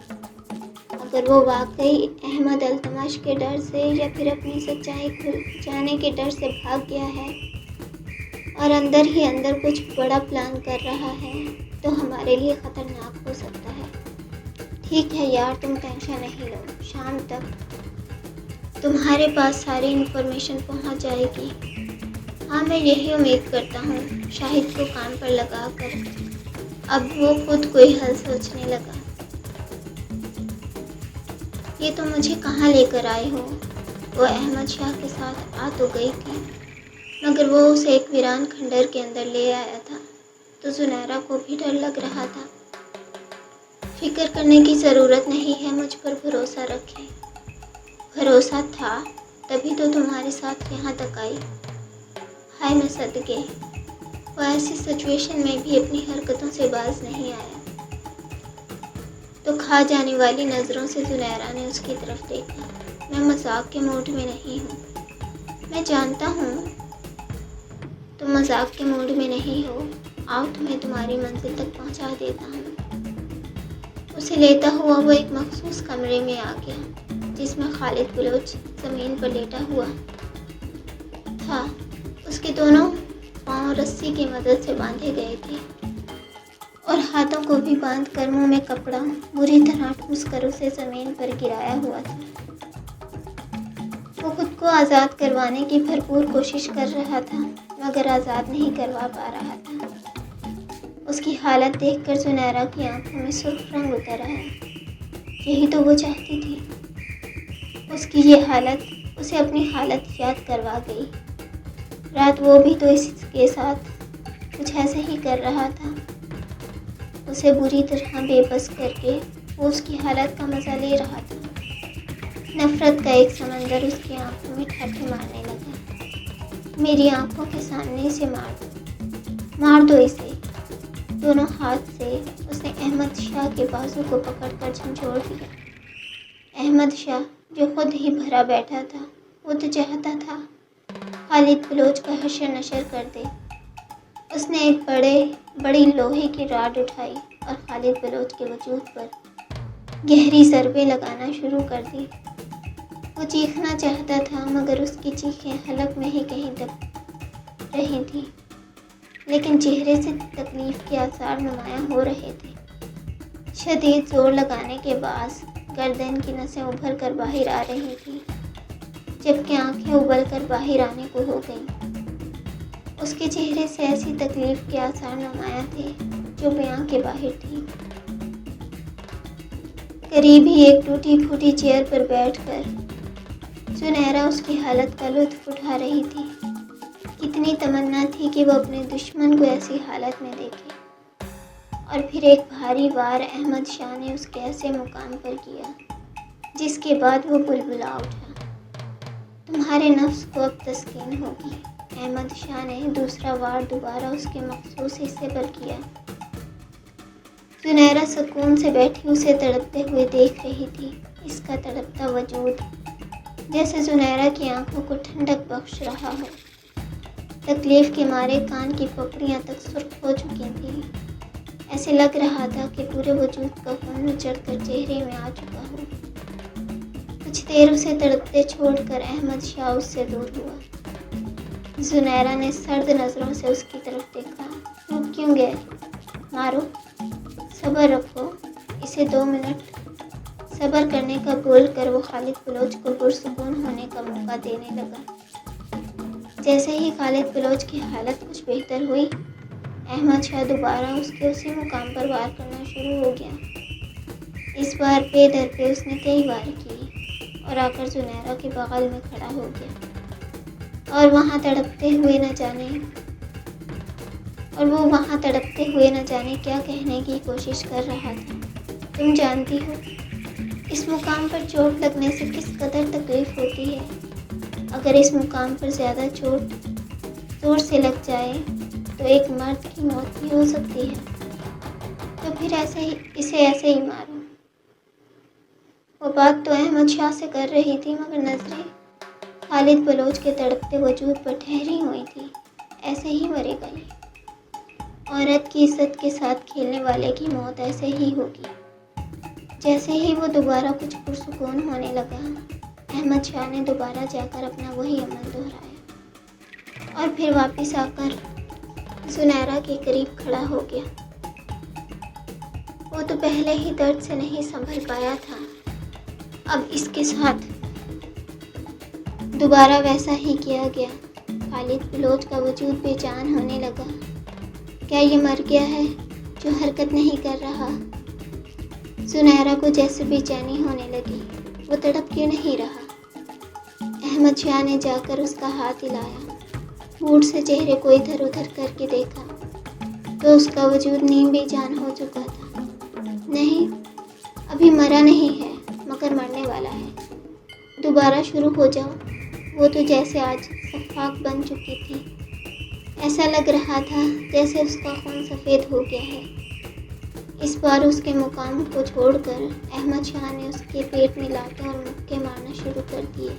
اگر وہ واقعی احمد التمش کے ڈر سے یا پھر اپنی سچائی کھل جانے کے ڈر سے بھاگ گیا ہے اور اندر ہی اندر کچھ بڑا پلان کر رہا ہے تو ہمارے لیے خطرناک ہو سکتا ہے۔ ٹھیک ہے یار، تم ٹینشن نہیں لو، شام تک تمہارے پاس ساری انفارمیشن پہنچ جائے گی۔ ہاں، میں یہی امید کرتا ہوں۔ شاہد کو کام پر لگا کر اب وہ خود کوئی حل سوچنے لگا۔ یہ تو مجھے کہاں لے کر آئے ہو؟ وہ احمد شاہ کے ساتھ آ تو گئی تھی، مگر وہ اسے ایک ویران کھنڈر کے اندر لے آیا تھا تو زنیرہ کو بھی ڈر لگ رہا تھا۔ فکر کرنے کی ضرورت نہیں ہے، مجھ پر بھروسہ رکھیں۔ بھروسہ تھا تبھی تو تمہارے ساتھ یہاں تک آئی۔ ہائے میں صدقے، وہ ایسی سچویشن میں بھی اپنی حرکتوں سے باز نہیں آیا۔ تو کھا جانے والی نظروں سے زنیرہ نے اس کی طرف دیکھا۔ میں مذاق کے موڈ میں نہیں ہوں۔ میں جانتا ہوں تم مذاق کے موڈ میں نہیں ہو۔ آؤ تمہیں تمہاری منزل تک پہنچا دیتا ہوں۔ اسے لیتا ہوا وہ ایک مخصوص کمرے میں آ گیا جس میں خالد بلوچ زمین پر لیٹا ہوا تھا۔ اس کے دونوں پاؤں رسی کی مدد سے باندھے گئے تھے اور ہاتھوں کو بھی باندھ کر منہ میں کپڑا بری طرح ٹھوس کر اسے زمین پر گرایا ہوا تھا۔ وہ خود کو آزاد کروانے کی بھرپور کوشش کر رہا تھا مگر آزاد نہیں کروا پا رہا تھا۔ اس کی حالت دیکھ کر زنیرہ کی آنکھوں میں سرخ رنگ اتر آیا۔ یہی تو وہ چاہتی تھی۔ اس کی یہ حالت اسے اپنی حالت یاد کروا گئی۔ رات وہ بھی تو اس کے ساتھ کچھ ایسا ہی کر رہا تھا۔ اسے بری طرح بے بس کر کے وہ اس کی حالت کا مزہ لے رہا تھا۔ نفرت کا ایک سمندر اس کی آنکھوں میں ٹھاٹھے مارنے لگا۔ میری آنکھوں کے سامنے اسے مار دو اسے۔ دونوں ہاتھ سے اس نے احمد شاہ کے بازو کو پکڑ کر جھنجھوڑ دیا۔ احمد شاہ جو خود ہی بھرا بیٹھا تھا وہ تو چاہتا تھا خالد بلوچ کا حشر نشر کر دے۔ اس نے ایک بڑی لوہے کی راڈ اٹھائی اور خالد بلوچ کے وجود پر گہری ضربیں لگانا شروع کر دی۔ وہ چیخنا چاہتا تھا مگر اس کی چیخیں حلق میں ہی کہیں دب رہی تھیں، لیکن چہرے سے تکلیف کے آثار نمایاں ہو رہے تھے۔ شدید زور لگانے کے باعث گردن کی نسیں ابھر کر باہر آ رہی تھیں جبکہ آنکھیں ابل کر باہر آنے کو ہو گئیں۔ اس کے چہرے سے ایسی تکلیف کے آثار نمایاں تھے جو بیاں کے باہر تھی۔ قریب ہی ایک ٹوٹی پھوٹی چیئر پر بیٹھ کر زنیرہ اس کی حالت کا لطف اٹھا رہی تھی۔ کتنی تمنا تھی کہ وہ اپنے دشمن کو ایسی حالت میں دیکھے، اور پھر ایک بھاری وار احمد شاہ نے اس کے ایسے مقام پر کیا جس کے بعد وہ بلبلا اٹھا۔ تمہارے نفس کو اب تسکین ہوگی۔ احمد شاہ نے دوسرا وار دوبارہ اس کے مخصوص حصے پر کیا۔ زنیرہ سکون سے بیٹھی اسے تڑپتے ہوئے دیکھ رہی تھی۔ اس کا تڑپتا وجود جیسے زنیرہ کی آنکھوں کو ٹھنڈک بخش رہا ہو۔ تکلیف کے مارے کان کی پپڑیاں تک سرخ ہو چکی تھیں۔ ایسے لگ رہا تھا کہ پورے وجود کا خون نچڑ کر چہرے میں آ چکا ہو۔ کچھ دیر اسے تڑپتے چھوڑ کر احمد شاہ اس سے دور ہوا۔ زنیرہ نے سرد نظروں سے اس کی طرف دیکھا۔ رک کیوں گئے؟ مارو، صبر رکھو، اسے 2 منٹ صبر کرنے کا بول کر وہ خالد بلوچ کو پرسکون ہونے کا موقع دینے لگا۔ جیسے ہی خالد بلوچ کی حالت کچھ بہتر ہوئی، احمد شاہ دوبارہ اس کے اسی مقام پر وار کرنا شروع ہو گیا۔ اس بار پے در پہ اس نے کئی وار کیے اور آ کر زنیرہ کے بغل میں کھڑا ہو گیا اور وہ وہاں تڑپتے ہوئے نہ جانے کیا کہنے کی کوشش کر رہا تھا۔ تم جانتی ہو اس مقام پر چوٹ لگنے سے کس قدر تکلیف ہوتی ہے۔ اگر اس مقام پر زیادہ چوٹ زور سے لگ جائے تو ایک مرد کی موت بھی ہو سکتی ہے۔ تو پھر اسے ایسے ہی مارو۔ وہ بات تو احمد شاہ سے کر رہی تھی مگر نظریں خالد بلوچ کے تڑپتے وجود پر ٹھہری ہوئی تھی۔ ایسے ہی مرے گا یہ۔ عورت کی عزت کے ساتھ کھیلنے والے کی موت ایسے ہی ہوگی۔ جیسے ہی وہ دوبارہ کچھ پرسکون ہونے لگا، احمد شاہ نے دوبارہ جا کر اپنا وہی عمل دہرایا اور پھر واپس آ کر زنیرہ کے قریب کھڑا ہو گیا۔ وہ تو پہلے ہی درد سے نہیں سنبھل پایا تھا، اب اس کے ساتھ دوبارہ ویسا ہی کیا گیا۔ خالد بلوچ کا وجود بے جان ہونے لگا۔ کیا یہ مر گیا ہے جو حرکت نہیں کر رہا؟ زنیرہ کو جیسے بے چینی ہونے لگی۔ وہ تڑپ کیوں نہیں رہا؟ احمد شاہ نے جا کر اس کا ہاتھ ہلایا، ہوٹ سے چہرے کو ادھر ادھر کر کے دیکھا تو اس کا وجود نیم بے جان ہو چکا تھا۔ نہیں، ابھی مرا نہیں ہے مگر مرنے والا ہے۔ دوبارہ شروع ہو جاؤ۔ وہ تو جیسے آج شفاف بن چکی تھی۔ ایسا لگ رہا تھا جیسے اس کا خون سفید ہو گیا ہے۔ اس بار اس کے مقام کو چھوڑ کر احمد شاہ نے اس کے پیٹ میں لاتے اور مکے مارنا شروع کر دیے،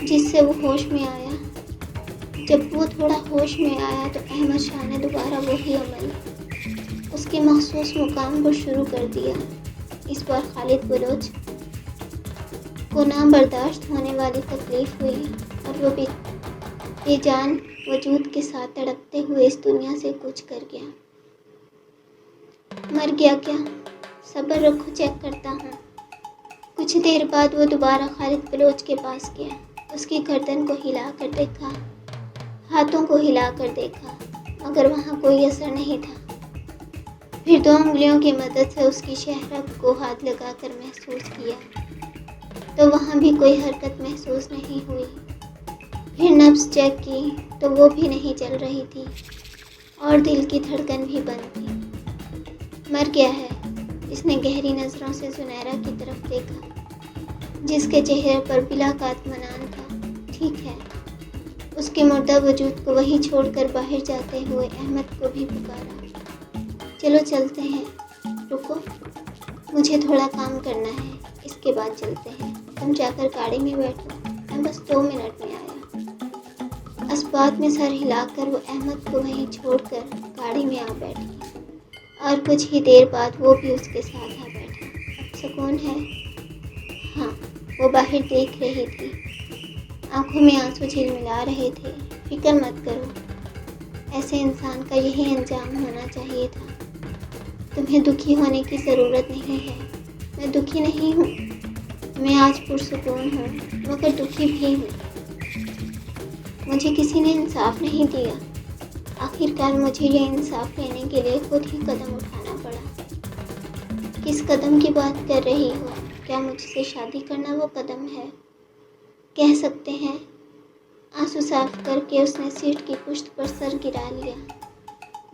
جس سے وہ ہوش میں آیا۔ جب وہ تھوڑا ہوش میں آیا تو احمد شاہ نے دوبارہ وہی عمل اس کے مخصوص مقام پر شروع کر دیا۔ اس بار خالد بلوچ کو نابرداشت ہونے والی تکلیف ہوئی اور وہ بے جان وجود کے ساتھ تڑپتے ہوئے اس دنیا سے کوچ کر گیا۔ مر گیا کیا؟ صبر رکھو، چیک کرتا ہوں۔ کچھ دیر بعد وہ دوبارہ خالد بلوچ کے پاس گیا، اس کی گردن کو ہلا کر دیکھا، ہاتھوں کو ہلا کر دیکھا، مگر وہاں کوئی اثر نہیں تھا۔ پھر 2 انگلیوں کی مدد سے اس کی شہرک کو ہاتھ لگا کر محسوس کیا تو وہاں بھی کوئی حرکت محسوس نہیں ہوئی۔ پھر نبض چیک کی تو وہ بھی نہیں چل رہی تھی اور دل کی دھڑکن بھی بند تھی۔ مر گیا ہے؟ اس نے گہری نظروں سے زنیرہ کی طرف دیکھا، جس کے چہرے پر بلا اطمینان تھا۔ ٹھیک ہے۔ اس کے مردہ وجود کو وہی چھوڑ کر باہر جاتے ہوئے احمد کو بھی پکارا۔ چلو چلتے ہیں۔ رکو، مجھے تھوڑا کام کرنا ہے، اس کے بعد چلتے ہیں۔ تم جا کر گاڑی میں بیٹھو، میں بس 2 منٹ میں آیا۔ اسبات میں سر ہلا کر وہ احمد کو وہیں چھوڑ کر گاڑی میں آ بیٹھی اور کچھ ہی دیر بعد وہ بھی اس کے ساتھ آ بیٹھا۔ اب سکون ہے؟ ہاں، وہ باہر دیکھ رہی تھی، آنکھوں میں آنسو جھلملا رہے تھے۔ فکر مت کرو، ایسے انسان کا یہی انجام ہونا چاہیے تھا۔ تمہیں دکھی ہونے کی ضرورت نہیں ہے۔ میں دکھی نہیں ہوں، میں آج پرسکون ہوں، مگر دکھی بھی ہوں۔ مجھے کسی نے انصاف نہیں دیا۔ آخر کار مجھے یہ انصاف لینے کے لیے خود ہی قدم اٹھانا پڑا۔ کس قدم کی بات کر رہی ہو؟ کیا مجھ سے شادی کرنا وہ قدم ہے؟ کہہ سکتے ہیں۔ آنسو صاف کر کے اس نے سیٹ کی پشت پر سر گرا لیا۔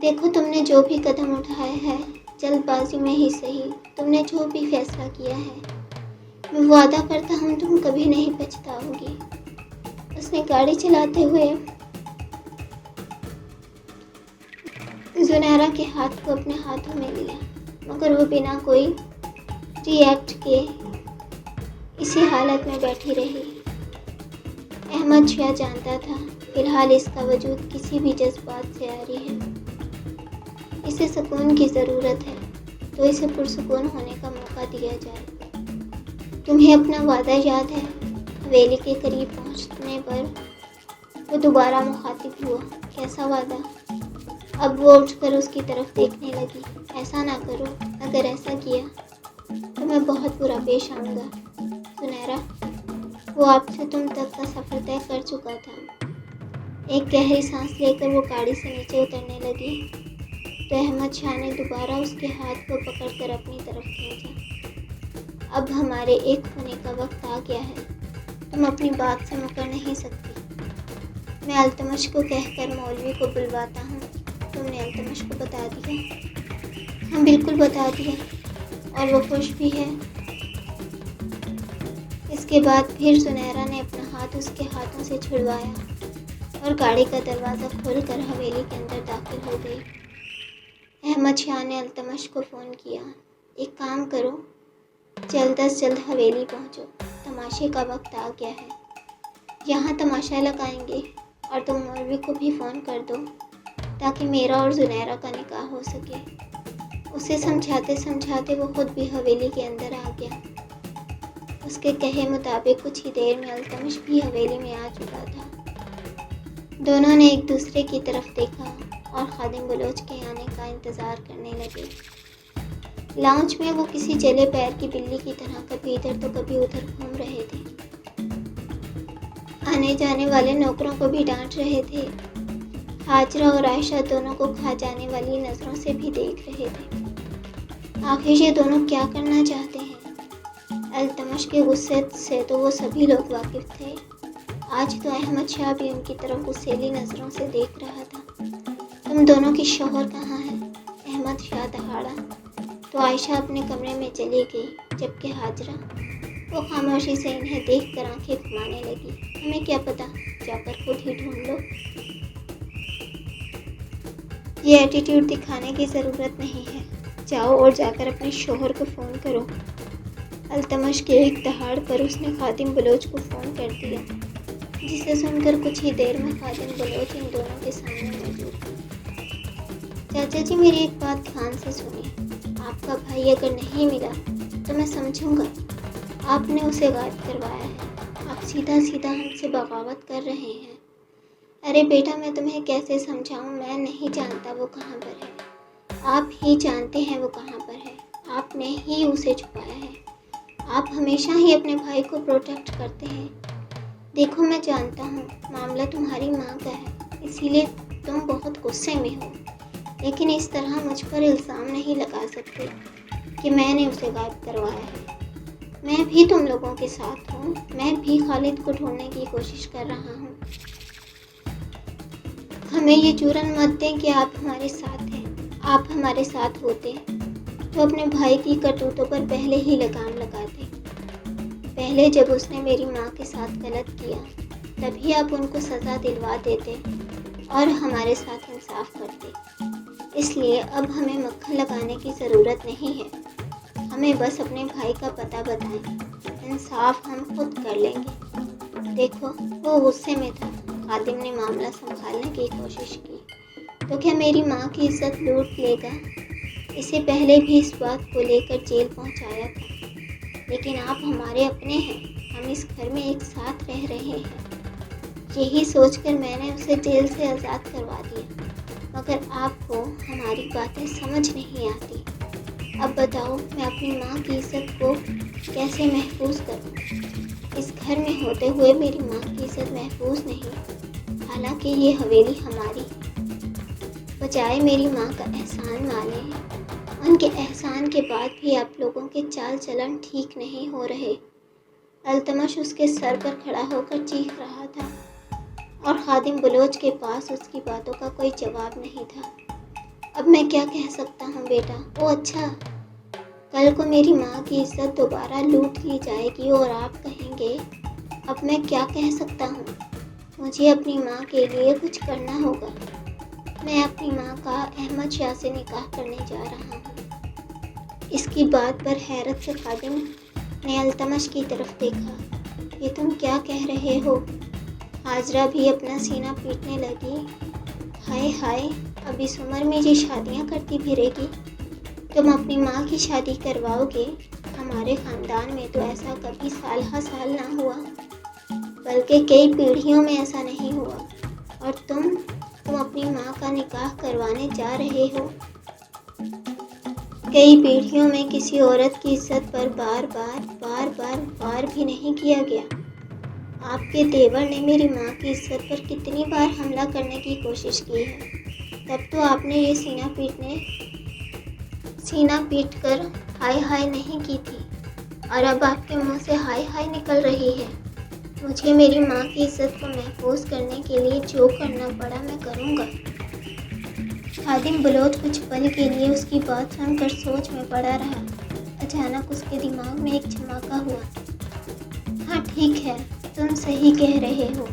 دیکھو، تم نے جو بھی قدم اٹھایا ہے، جلد بازی میں ہی صحیح، تم نے جو بھی فیصلہ کیا ہے، میں وعدہ کرتا ہوں تم کبھی نہیں پچھتاؤ گی۔ اس نے گاڑی چلاتے ہوئے زنیرہ کے ہاتھ کو اپنے ہاتھوں میں لیا، مگر وہ بنا کوئی ری ایکٹ کے اسی حالت میں بیٹھی رہی۔ احمد شاہ جانتا تھا فی الحال اس کا وجود کسی بھی جذبات سے عاری ہے۔ اسے سکون کی ضرورت ہے تو اسے پرسکون ہونے کا موقع دیا جائے۔ تمہیں اپنا وعدہ یاد ہے؟ حویلی کے قریب پہنچنے پر وہ دوبارہ مخاطب ہوا۔ کیسا وعدہ؟ اب وہ اٹھ کر اس کی طرف دیکھنے لگی۔ ایسا نہ کرو، اگر ایسا کیا تو میں بہت برا پیش آؤں گا۔ زنیرہ، وہ آپ سے تم تک کا سفر طے کر چکا تھا۔ ایک گہری سانس لے کر وہ گاڑی سے نیچے اترنے لگی تو احمد شاہ نے دوبارہ اس کے ہاتھ کو پکڑ کر اپنی طرف کھینچا۔ اب ہمارے ایک ہونے کا وقت آ گیا ہے، تم اپنی بات سے مکر نہیں سکتی۔ میں التمش کو کہہ کر مولوی کو بلواتا ہوں۔ تم نے التمش کو بتا دیا؟ ہاں بالکل بتا دیا، اور وہ خوش بھی ہے۔ اس کے بعد پھر زنیرہ نے اپنا ہاتھ اس کے ہاتھوں سے چھڑوایا اور گاڑی کا دروازہ کھول کر حویلی کے اندر داخل ہو گئی۔ احمد شاہ نے التمش کو فون کیا۔ ایک کام کرو، جلد از جلد حویلی پہنچو، تماشے کا وقت آ گیا ہے۔ یہاں تماشا لگائیں گے، اور تم مولوی کو بھی فون کر دو تاکہ میرا اور زنیرہ کا نکاح ہو سکے۔ اسے سمجھاتے سمجھاتے وہ خود بھی حویلی کے اندر آ گیا۔ اس کے کہے مطابق کچھ ہی دیر میں التمش بھی حویلی میں آ چکا تھا۔ دونوں نے ایک دوسرے کی طرف دیکھا اور خادم بلوچ کے آنے کا انتظار کرنے لگے۔ لاؤنج میں وہ کسی جلے پیر کی بلی کی طرح کبھی ادھر تو کبھی ادھر گھوم رہے تھے۔ آنے جانے والے نوکروں کو بھی ڈانٹ رہے تھے۔ حاجرہ اور عائشہ دونوں کو کھا جانے والی نظروں سے بھی دیکھ رہے تھے۔ آخر یہ دونوں کیا کرنا چاہتے ہیں؟ التمش کے غصے سے تو وہ سبھی لوگ واقف تھے، آج تو احمد شاہ بھی ان کی طرف غصیلی نظروں سے دیکھ رہا تھا۔ تم دونوں کی شوہر کہاں ہے؟ احمد شاہ دہاڑا تو عائشہ اپنے کمرے میں چلی گئی، جبکہ حاجرہ وہ خاموشی سے انہیں دیکھ کر آنکھیں گھمانے لگی۔ ہمیں کیا پتہ، جا کر خود ہی ڈھونڈ لو۔ یہ ایٹیٹیوڈ دکھانے کی ضرورت نہیں ہے، جاؤ اور جا کر اپنے شوہر کو فون کرو۔ التمش کے ایک دہاڑ پر اس نے خادم بلوچ کو فون کر دیا، جسے سن کر کچھ ہی دیر میں خادم بلوچ ان دونوں کے سامنے موجود تھا۔ چاچا جی، میری ایک بات دھیان سے سنیے، آپ کا بھائی اگر نہیں ملا تو میں سمجھوں گا آپ نے اسے غائب کروایا ہے۔ آپ سیدھا سیدھا ہم سے بغاوت کر رہے ہیں۔ ارے بیٹا، میں تمہیں کیسے سمجھاؤں؟ میں نہیں جانتا وہ کہاں پر ہے، آپ ہی جانتے ہیں وہ کہاں پر ہے۔ آپ نے ہی اسے چھپایا ہے۔ آپ ہمیشہ ہی اپنے بھائی کو پروٹیکٹ کرتے ہیں۔ دیکھو، میں جانتا ہوں معاملہ تمہاری ماں کا ہے، اسی لیے تم بہت غصے میں ہو، لیکن اس طرح مجھ پر الزام نہیں لگا سکتے کہ میں نے اسے غائب کروایا ہے۔ میں بھی تم لوگوں کے ساتھ ہوں، میں بھی خالد کو ڈھونڈنے کی کوشش کر رہا ہوں۔ ہمیں یہ جرم مت دیں کہ آپ ہمارے ساتھ ہیں۔ آپ ہمارے ساتھ ہوتے تو اپنے بھائی کی کرتوتوں پر پہلے ہی لگام لگاتے۔ پہلے جب اس نے میری ماں کے ساتھ غلط کیا تبھی آپ ان کو سزا دلوا دیتے اور ہمارے ساتھ انصاف کرتے۔ اس لیے اب ہمیں مکھن لگانے کی ضرورت نہیں ہے، ہمیں بس اپنے بھائی کا پتہ بتائیں، انصاف ہم خود کر لیں گے۔ دیکھو، وہ غصے میں تھا۔ خادم نے معاملہ سنبھالنے کی کوشش کی۔ تو کیا میری ماں کی عزت لوٹ لے گا؟ اسے پہلے بھی اس بات کو لے کر جیل پہنچایا تھا، لیکن آپ ہمارے اپنے ہیں، ہم اس گھر میں ایک ساتھ رہ رہے ہیں۔ یہی سوچ کر میں نے اسے جیل سے آزاد کروا دیا، مگر آپ کو ہماری باتیں سمجھ نہیں آتی۔ اب بتاؤ، میں اپنی ماں کی عزت کو کیسے محفوظ کروں؟ اس گھر میں ہوتے ہوئے میری ماں کی عزت محفوظ نہیں، حالانکہ یہ حویلی ہماری بجائے میری ماں کا احسان مانے ہیں۔ ان کے احسان کے بعد بھی آپ لوگوں کے چال چلن ٹھیک نہیں ہو رہے۔ التمش اس کے سر پر کھڑا ہو کر چیخ رہا تھا اور خادم بلوچ کے پاس اس کی باتوں کا کوئی جواب نہیں تھا۔ اب میں کیا کہہ سکتا ہوں بیٹا؟ او اچھا، کل کو میری ماں کی عزت دوبارہ لوٹ لی جائے گی اور آپ کہیں گے اب میں کیا کہہ سکتا ہوں؟ مجھے اپنی ماں کے لیے کچھ کرنا ہوگا۔ میں اپنی ماں کا احمد شاہ سے نکاح کرنے جا رہا ہوں۔ اس کی بات پر حیرت سے خادم نے التمش کی طرف دیکھا۔ یہ تم کیا کہہ رہے ہو؟ ہاجرہ بھی اپنا سینہ پیٹنے لگی۔ ہائے ہائے، اب اس عمر میں یہ شادیاں کرتی پھرے گی؟ تم اپنی ماں کی شادی کرواؤ گے؟ ہمارے خاندان میں تو ایسا کبھی سال ہا سال نہ ہوا، بلکہ کئی پیڑھیوں میں ایسا نہیں ہوا، اور تم اپنی ماں کا نکاح کروانے جا رہے ہو؟ کئی پیڑھیوں میں کسی عورت کی عزت پر بار بھی نہیں کیا گیا۔ آپ کے دیور نے میری ماں کی عزت پر کتنی بار حملہ کرنے کی کوشش کی ہے، تب تو آپ نے یہ سینہ پیٹ کر ہائے ہائے نہیں کی تھی، اور اب آپ کے منہ سے ہائے ہائے نکل رہی ہے۔ مجھے میری ماں کی عزت کو محفوظ کرنے کے لیے جو کرنا پڑا میں کروں گا۔ خادم بلوچ کچھ پل کے لیے اس کی بات سن کر سوچ میں پڑا رہا۔ اچانک اس کے دماغ میں ایک جھماکا ہوا۔ ہاں ٹھیک ہے، تم صحیح کہہ رہے ہو،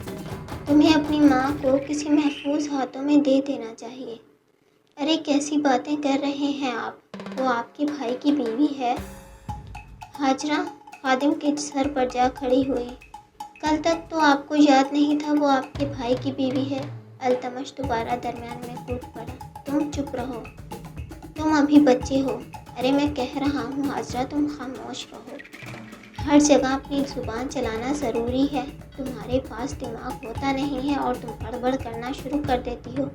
تمہیں اپنی ماں کو کسی محفوظ ہاتھوں میں دے دینا چاہیے۔ ارے کیسی باتیں کر رہے ہیں آپ؟ وہ آپ کے بھائی کی بیوی ہے۔ ہاجرہ خادم کے سر پر جا کھڑی ہوئی۔ کل تک تو آپ کو یاد نہیں تھا وہ آپ کے بھائی کی بیوی ہے؟ التمش دوبارہ درمیان میں کود پڑا۔ تم چپ رہو، تم ابھی بچے ہو۔ ارے میں کہہ رہا ہوں ہاجرہ، تم خاموش رہو۔ ہر جگہ اپنی زبان چلانا ضروری ہے۔ تمہارے پاس دماغ ہوتا نہیں ہے اور تم بڑبڑ کرنا شروع کر دیتی ہو۔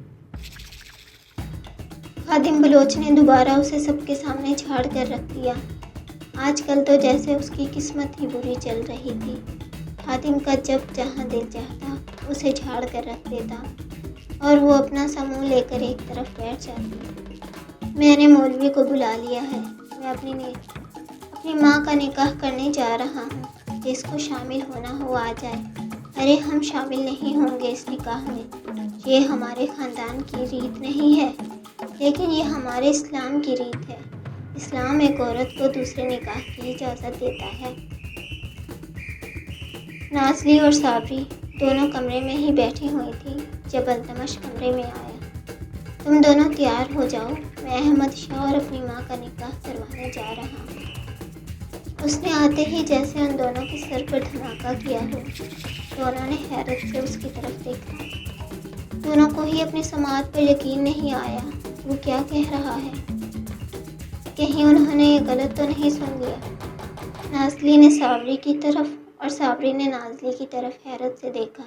خادم بلوچ نے دوبارہ اسے سب کے سامنے جھاڑ کر رکھ دیا۔ آج کل تو جیسے اس کی قسمت ہی بری چل رہی تھی۔ خادم کا جب جہاں دل چاہتا اسے جھاڑ کر رکھ دیتا اور وہ اپنا سا منہ لے کر ایک طرف بیٹھ جاتی۔ میں نے مولوی کو بلا لیا ہے، میں اپنی ماں کا نکاح کرنے جا رہا ہوں، جس کو شامل ہونا ہو آ جائے۔ ارے ہم شامل نہیں ہوں گے اس نکاح میں، یہ ہمارے خاندان کی ریت نہیں ہے، لیکن یہ ہمارے اسلام کی ریت ہے۔ اسلام ایک عورت کو دوسرے نکاح کی اجازت دیتا ہے۔ نازلی اور صابری دونوں کمرے میں ہی بیٹھی ہوئی تھی جب التمش کمرے میں آیا۔ تم دونوں تیار ہو جاؤ، میں احمد شاہ اور اپنی ماں کا نکاح کروانے جا رہا ہوں۔ اس نے آتے ہی جیسے ان دونوں کے سر پر دھماکہ کیا ہو۔ دونوں نے حیرت سے اس کی طرف دیکھا۔ دونوں کو ہی اپنی سماعت پر یقین نہیں آیا۔ وہ کیا کہہ رہا ہے؟ کہیں انہوں نے یہ غلط تو نہیں سن لیا؟ نازلی نے صابری کی طرف اور صابری نے نازلی کی طرف حیرت سے دیکھا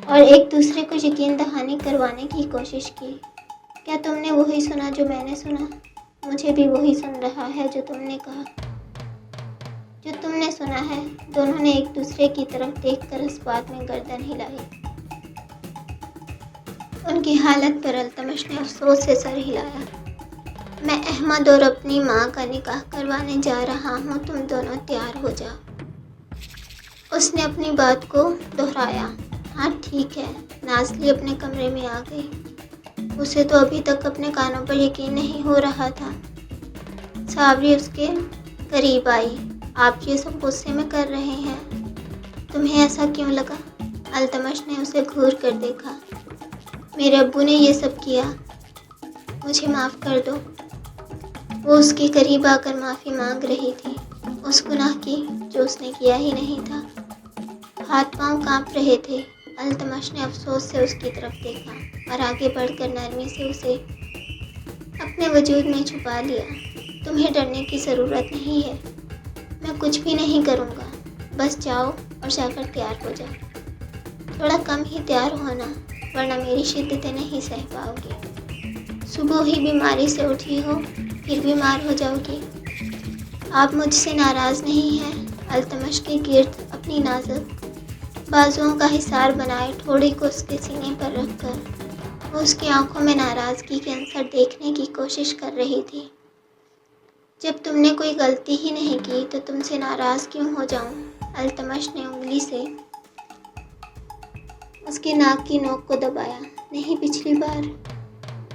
اور ایک دوسرے کو یقین دہانی کروانے کی کوشش کی۔ کیا تم نے وہی سنا جو میں نے سنا؟ مجھے بھی وہی سن رہا ہے جو تم نے کہا، جو تم نے سنا ہے۔ دونوں نے ایک دوسرے کی طرف دیکھ کر اس بات میں گردن ہلائی۔ ان کی حالت پر التمش نے افسوس سے سر ہلایا۔ میں احمد اور اپنی ماں کا نکاح کروانے جا رہا ہوں، تم دونوں تیار ہو جاؤ۔ اس نے اپنی بات کو دہرایا۔ ہاں ٹھیک ہے۔ نازلی اپنے کمرے میں آ گئی۔ اسے تو ابھی تک اپنے کانوں پر یقین نہیں ہو رہا تھا۔ صابری اس کے قریب آئی۔ آپ یہ سب غصے میں کر رہے ہیں، تمہیں ایسا کیوں لگا؟ التمش نے اسے گھور کر دیکھا۔ میرے ابو نے یہ سب کیا، مجھے معاف کر دو۔ وہ اس کے قریب آ کر معافی مانگ رہی تھی، اس گناہ کی جو اس نے کیا ہی نہیں تھا۔ ہاتھ پاؤں کانپ رہے تھے۔ التمش نے افسوس سے اس کی طرف دیکھا اور آگے بڑھ کر نرمی سے اسے اپنے وجود میں چھپا لیا۔ تمہیں ڈرنے کی ضرورت نہیں ہے، میں کچھ بھی نہیں کروں گا، بس جاؤ اور جا کر تیار ہو جاؤ۔ تھوڑا کم ہی تیار ہونا، ورنہ میری شدتیں نہیں سہ پاؤ گی۔ صبح ہی بیماری سے اٹھی ہو، پھر بیمار ہو جاؤ گی۔ آپ مجھ سے ناراض نہیں ہیں؟ التمش کے گرد اپنی نازک بازوؤں کا حصار بنائے ٹھوڑی کو اس کے سینے پر رکھ کر وہ اس کی آنکھوں میں ناراضگی کے عنصر دیکھنے کی کوشش کر رہی تھی۔ جب تم نے کوئی غلطی ہی نہیں کی تو تم سے ناراض کیوں ہو جاؤں؟ التمش نے انگلی سے اس کے ناک کی نوک کو دبایا۔ نہیں،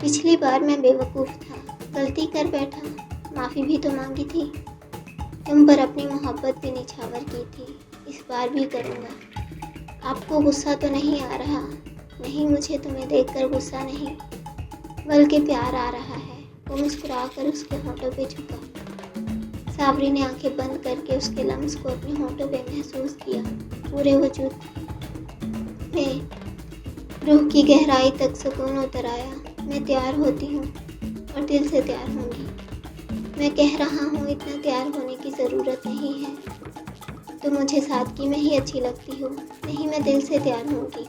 پچھلی بار میں بے وقوف تھا، غلطی کر بیٹھا، معافی بھی تو مانگی تھی، تم پر اپنی محبت بھی نچھاور کی تھی، اس بار بھی کروں گا۔ آپ کو غصہ تو نہیں آ رہا؟ نہیں، مجھے تمہیں دیکھ کر غصہ نہیں بلکہ پیار آ رہا ہے۔ وہ مسکرا کر اس کے ہونٹوں پہ جھکا۔ صابری نے آنکھیں بند کر کے اس کے لمس کو اپنے ہونٹوں پہ محسوس کیا۔ پورے وجود میں روح کی گہرائی تک سکون اتر آیا۔ میں تیار ہوتی ہوں اور دل سے تیار ہوں گی۔ میں کہہ رہا ہوں، اتنا تیار ہونے کی ضرورت نہیں ہے، تو مجھے سادگی میں ہی اچھی لگتی ہو۔ نہیں، میں دل سے تیار ہوں گی۔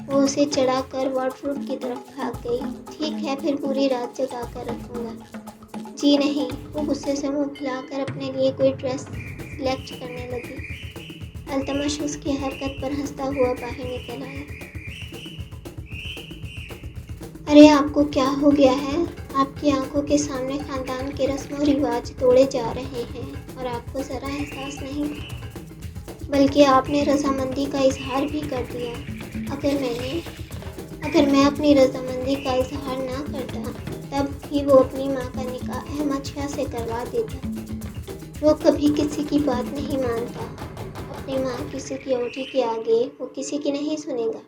وہ اسے چڑھا کر واٹ روم کی طرف بھاگ گئی۔ ٹھیک ہے، پھر پوری رات جگا کر رکھوں گا۔ جی نہیں، وہ غصے سے منہ پھلا کر اپنے لیے کوئی ڈریس سلیکٹ کرنے لگی۔ التمش اس کی حرکت پر ہنستا ہوا باہر نکل آیا۔ ارے آپ کو کیا ہو گیا ہے؟ آپ کی آنکھوں کے سامنے خاندان کے رسم و رواج توڑے جا رہے ہیں اور آپ کو ذرا احساس نہیں، بلکہ آپ نے رضامندی کا اظہار بھی کر دیا۔ اگر میں اپنی رضامندی کا اظہار نہ کرتا تب بھی وہ اپنی ماں کا نکاح احمد شاہ سے کروا دیتا۔ وہ کبھی کسی کی بات نہیں مانتا، اپنی ماں کی سیکیورٹی کے آگے وہ کسی کی نہیں سنے گا۔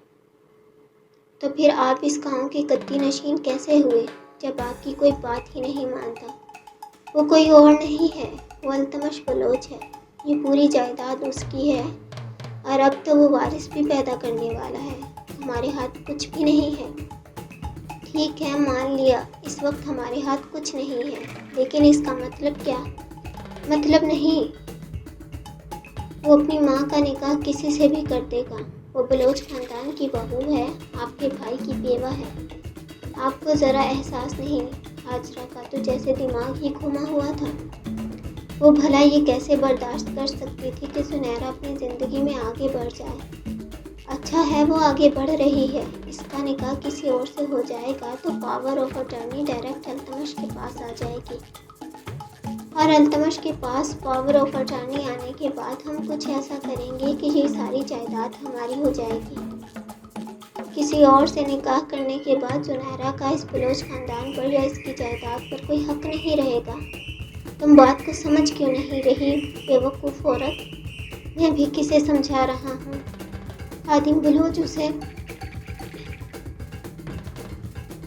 تو پھر آپ اس گاؤں کے گدی نشین کیسے ہوئے جب آپ کی کوئی بات ہی نہیں مانتا؟ وہ کوئی اور نہیں ہے، وہ التمش بلوچ ہے۔ یہ پوری جائیداد اس کی ہے اور اب تو وہ وارث بھی پیدا کرنے والا ہے۔ ہمارے ہاتھ کچھ بھی نہیں ہے۔ ٹھیک ہے، مان لیا اس وقت ہمارے ہاتھ کچھ نہیں ہے، لیکن اس کا مطلب کیا؟ مطلب نہیں، وہ اپنی ماں کا نکاح کسی سے بھی کر دے گا۔ وہ بلوچ خاندان کی بہو ہے، آپ کے بھائی کی بیوہ ہے۔ آپ کو ذرا احساس نہیں؟ ہاجرہ کا تو جیسے دماغ ہی گھوما ہوا تھا۔ وہ بھلا یہ کیسے برداشت کر سکتی تھی کہ سنیرا اپنی زندگی میں آگے بڑھ جائے؟ اچھا ہے وہ آگے بڑھ رہی ہے، اس کا نکاح کسی اور سے ہو جائے گا تو power of attorney direct Altamash کے پاس آ جائے گی، اور التمش کے پاس پاور آف اٹرنی آنے کے بعد ہم کچھ ایسا کریں گے کہ یہ ساری جائیداد ہماری ہو جائے گی۔ کسی اور سے نکاح کرنے کے بعد سنیرا کا اس بلوچ خاندان پر یا اس کی جائیداد پر کوئی حق نہیں رہے گا۔ تم بات کو سمجھ کیوں نہیں رہی بے وقوف عورت؟ میں بھی کسے سمجھا رہا ہوں؟ خادم بلوچ اسے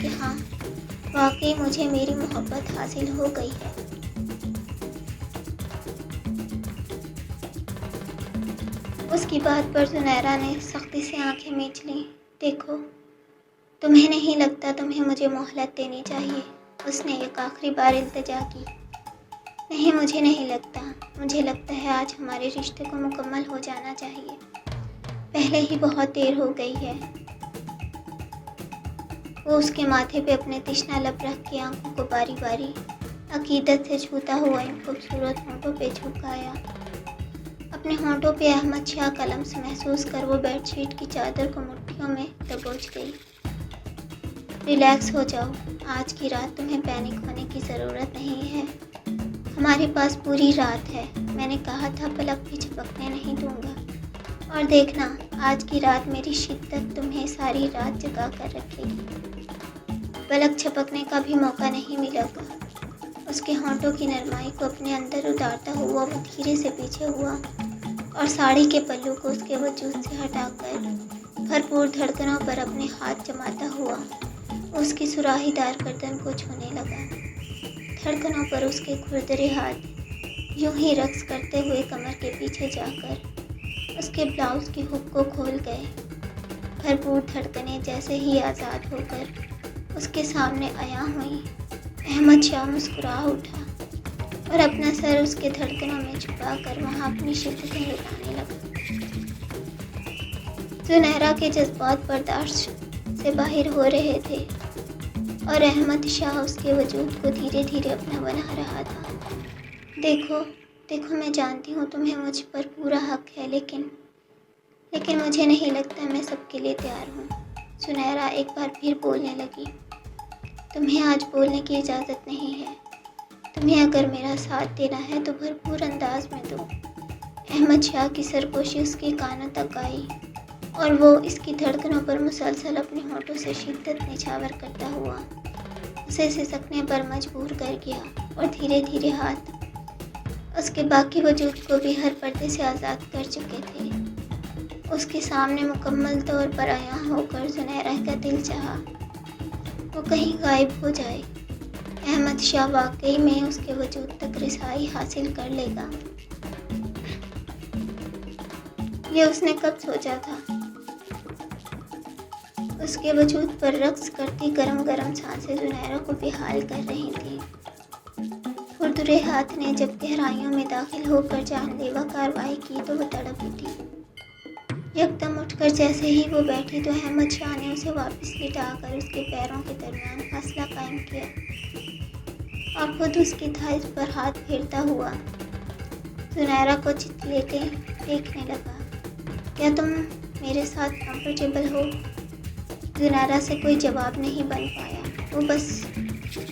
کہ ہاں، واقعی مجھے میری محبت حاصل ہو گئی ہے۔ اس کی بات پر زنیرہ نے سختی سے آنکھیں میچ لیں۔ دیکھو، تمہیں نہیں لگتا تمہیں مجھے مہلت دینی چاہیے؟ اس نے ایک آخری بار التجا کی۔ نہیں، مجھے نہیں لگتا۔ مجھے لگتا ہے آج ہمارے رشتے کو مکمل ہو جانا چاہیے۔ پہلے ہی بہت دیر ہو گئی ہے۔ وہ اس کے ماتھے پہ اپنے تشنہ لب رکھ کے آنکھوں کو باری باری عقیدت سے چھوتا ہوا ان خوبصورت ہونٹوں پہ جھکایا۔ اپنے ہونٹوں پہ احمد شاہ کا لمس محسوس کر وہ بیڈ شیٹ کی چادر کو مٹھیوں میں دبوچ گئی۔ ریلیکس ہو جاؤ، آج کی رات تمہیں پینک ہونے کی ضرورت نہیں ہے۔ ہمارے پاس پوری رات ہے۔ میں نے کہا تھا پلک بھی جھپکنے نہیں دوں گا۔ اور دیکھنا، آج کی رات میری شدت تمہیں ساری رات جگا کر رکھے گی۔ پلک جھپکنے کا بھی موقع نہیں ملے گا۔ اس کے ہونٹوں کی نرمائی کو اپنے اندر اتارتا ہوا وہ دھیرے سے پیچھے ہوا اور ساڑی کے پلو کو اس کے وجود سے ہٹا کر بھرپور دھڑکنوں پر اپنے ہاتھ جماتا ہوا اس کی سراہی دار گردن کو چھونے لگا۔ دھڑکنوں پر اس کے کھردرے ہاتھ یوں ہی رقص کرتے ہوئے کمر کے پیچھے جا کر اس کے بلاؤز کی ہک کو کھول گئے۔ بھرپور دھڑکنیں جیسے ہی آزاد ہو کر اس کے سامنے عیاں ہوئیں، احمد شاہ مسکرا اٹھا اور اپنا سر اس کے دھڑکنوں میں چھپا کر وہاں اپنی شدتیں لٹانے لگا۔ زنیرہ کے جذبات برداشت سے باہر ہو رہے تھے اور احمد شاہ اس کے وجود کو دھیرے دھیرے اپنا بنا رہا تھا۔ دیکھو، میں جانتی ہوں تمہیں مجھ پر پورا حق ہے، لیکن مجھے نہیں لگتا میں سب کے لیے تیار ہوں۔ زنیرہ ایک بار پھر بولنے لگی۔ تمہیں آج بولنے کی اجازت نہیں ہے۔ تمہیں اگر میرا ساتھ دینا ہے تو بھرپور انداز میں دو۔ احمد شاہ کی سرگوشی اس کی کانوں تک آئی اور وہ اس کی دھڑکنوں پر مسلسل اپنے ہونٹوں سے شدت نچھاور کرتا ہوا اسے سسکنے پر مجبور کر گیا اور دھیرے دھیرے ہاتھ اس کے باقی وجود کو بھی ہر پردے سے آزاد کر چکے تھے۔ اس کے سامنے مکمل طور پر عیاں ہو کر زنیرہ کا دل چاہا وہ کہیں غائب ہو جائے۔ احمد شاہ واقعی میں اس کے وجود تک رسائی حاصل کر لے گا، یہ اس نے کب سوچا تھا؟ اس کے وجود پر رقص کرتی گرم گرم سانسیں زنیرہ کو بحال کر رہی تھیں۔ کھردرے ہاتھ نے جب گہرائیوں میں داخل ہو کر جان لیوا کارروائی کی تو وہ تڑپ اٹھی۔ یکدم اٹھ کر جیسے ہی وہ بیٹھی تو احمد شاہ نے اسے واپس لٹا کر اس کے پیروں کے درمیان فاصلہ قائم کیا اور خود اس کی تھائز پر ہاتھ پھیرتا ہوا زنیرہ کو چت لے کے دیکھنے لگا۔ کیا تم میرے ساتھ کمفرٹیبل ہو؟ زنیرہ سے کوئی جواب نہیں بن پایا۔ وہ بس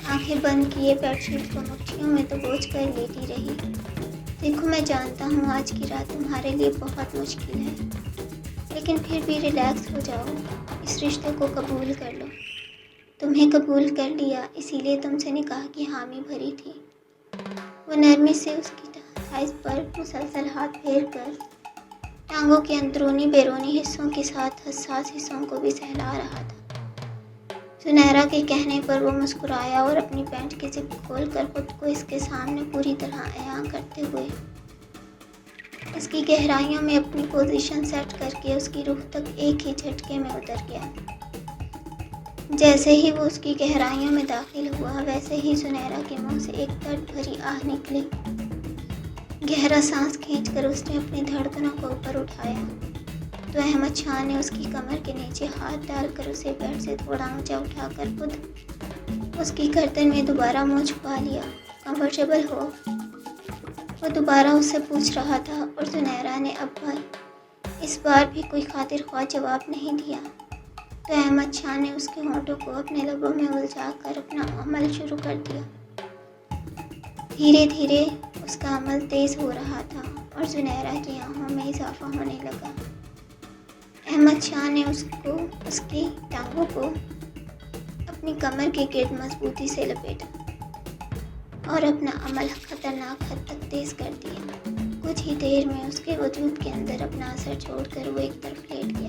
آنکھیں بند کیے بیڈ شیٹ کو مٹھیوں میں دبوچ کر لیٹی رہی۔ دیکھو، میں جانتا ہوں آج کی رات تمہارے لیے بہت مشکل ہے، لیکن پھر بھی ریلیکس ہو جاؤ، اس رشتے کو قبول کر لو۔ تمہیں قبول کر لیا، اسی لیے تم سے نکاح کی حامی بھری تھی۔ وہ نرمی سے اس کی تھائز پر مسلسل ہاتھ پھیر کر ٹانگوں کے اندرونی بیرونی حصوں کے ساتھ حساس حصوں کو بھی سہلا رہا تھا۔ زنیرہ کے کہنے پر وہ مسکرایا اور اپنی پینٹ کی زپ کھول کر خود کو اس کے سامنے پوری طرح عیاں کرتے ہوئے اس کی گہرائیوں میں اپنی پوزیشن سیٹ کر کے اس کی روح تک ایک ہی جھٹکے میں اتر گیا۔ جیسے ہی وہ اس کی گہرائیوں میں داخل ہوا ویسے ہی زنیرہ کے منہ سے ایک درد بھری آہ نکلی۔ گہرا سانس کھینچ کر اس نے اپنی دھڑکنوں کو اوپر اٹھایا تو احمد شاہ نے اس کی کمر کے نیچے ہاتھ ڈال کر اسے بیڈ سے تھوڑا اونچا اٹھا کر خود اس کی گردن میں دوبارہ منہ چھپا لیا۔ کمفرٹیبل ہو؟ وہ دوبارہ اس سے پوچھ رہا تھا اور زنیرہ نے اب اس بار بھی کوئی خاطر خواہ جواب نہیں دیا تو احمد شاہ نے اس کے ہونٹوں کو اپنے لبوں میں الجھا کر اپنا عمل شروع کر دیا۔ دھیرے دھیرے اس کا عمل تیز ہو رہا تھا اور زنیرہ کی آنکھوں میں اضافہ ہونے لگا۔ احمد شاہ نے اس کی ٹانگوں کو اپنی کمر کے گرد مضبوطی سے لپیٹا اور اپنا عمل خطرناک حد تک تیز کر دیا۔ کچھ ہی دیر میں اس کے وجود کے اندر اپنا اثر چھوڑ کر وہ ایک طرف لیٹ گیا۔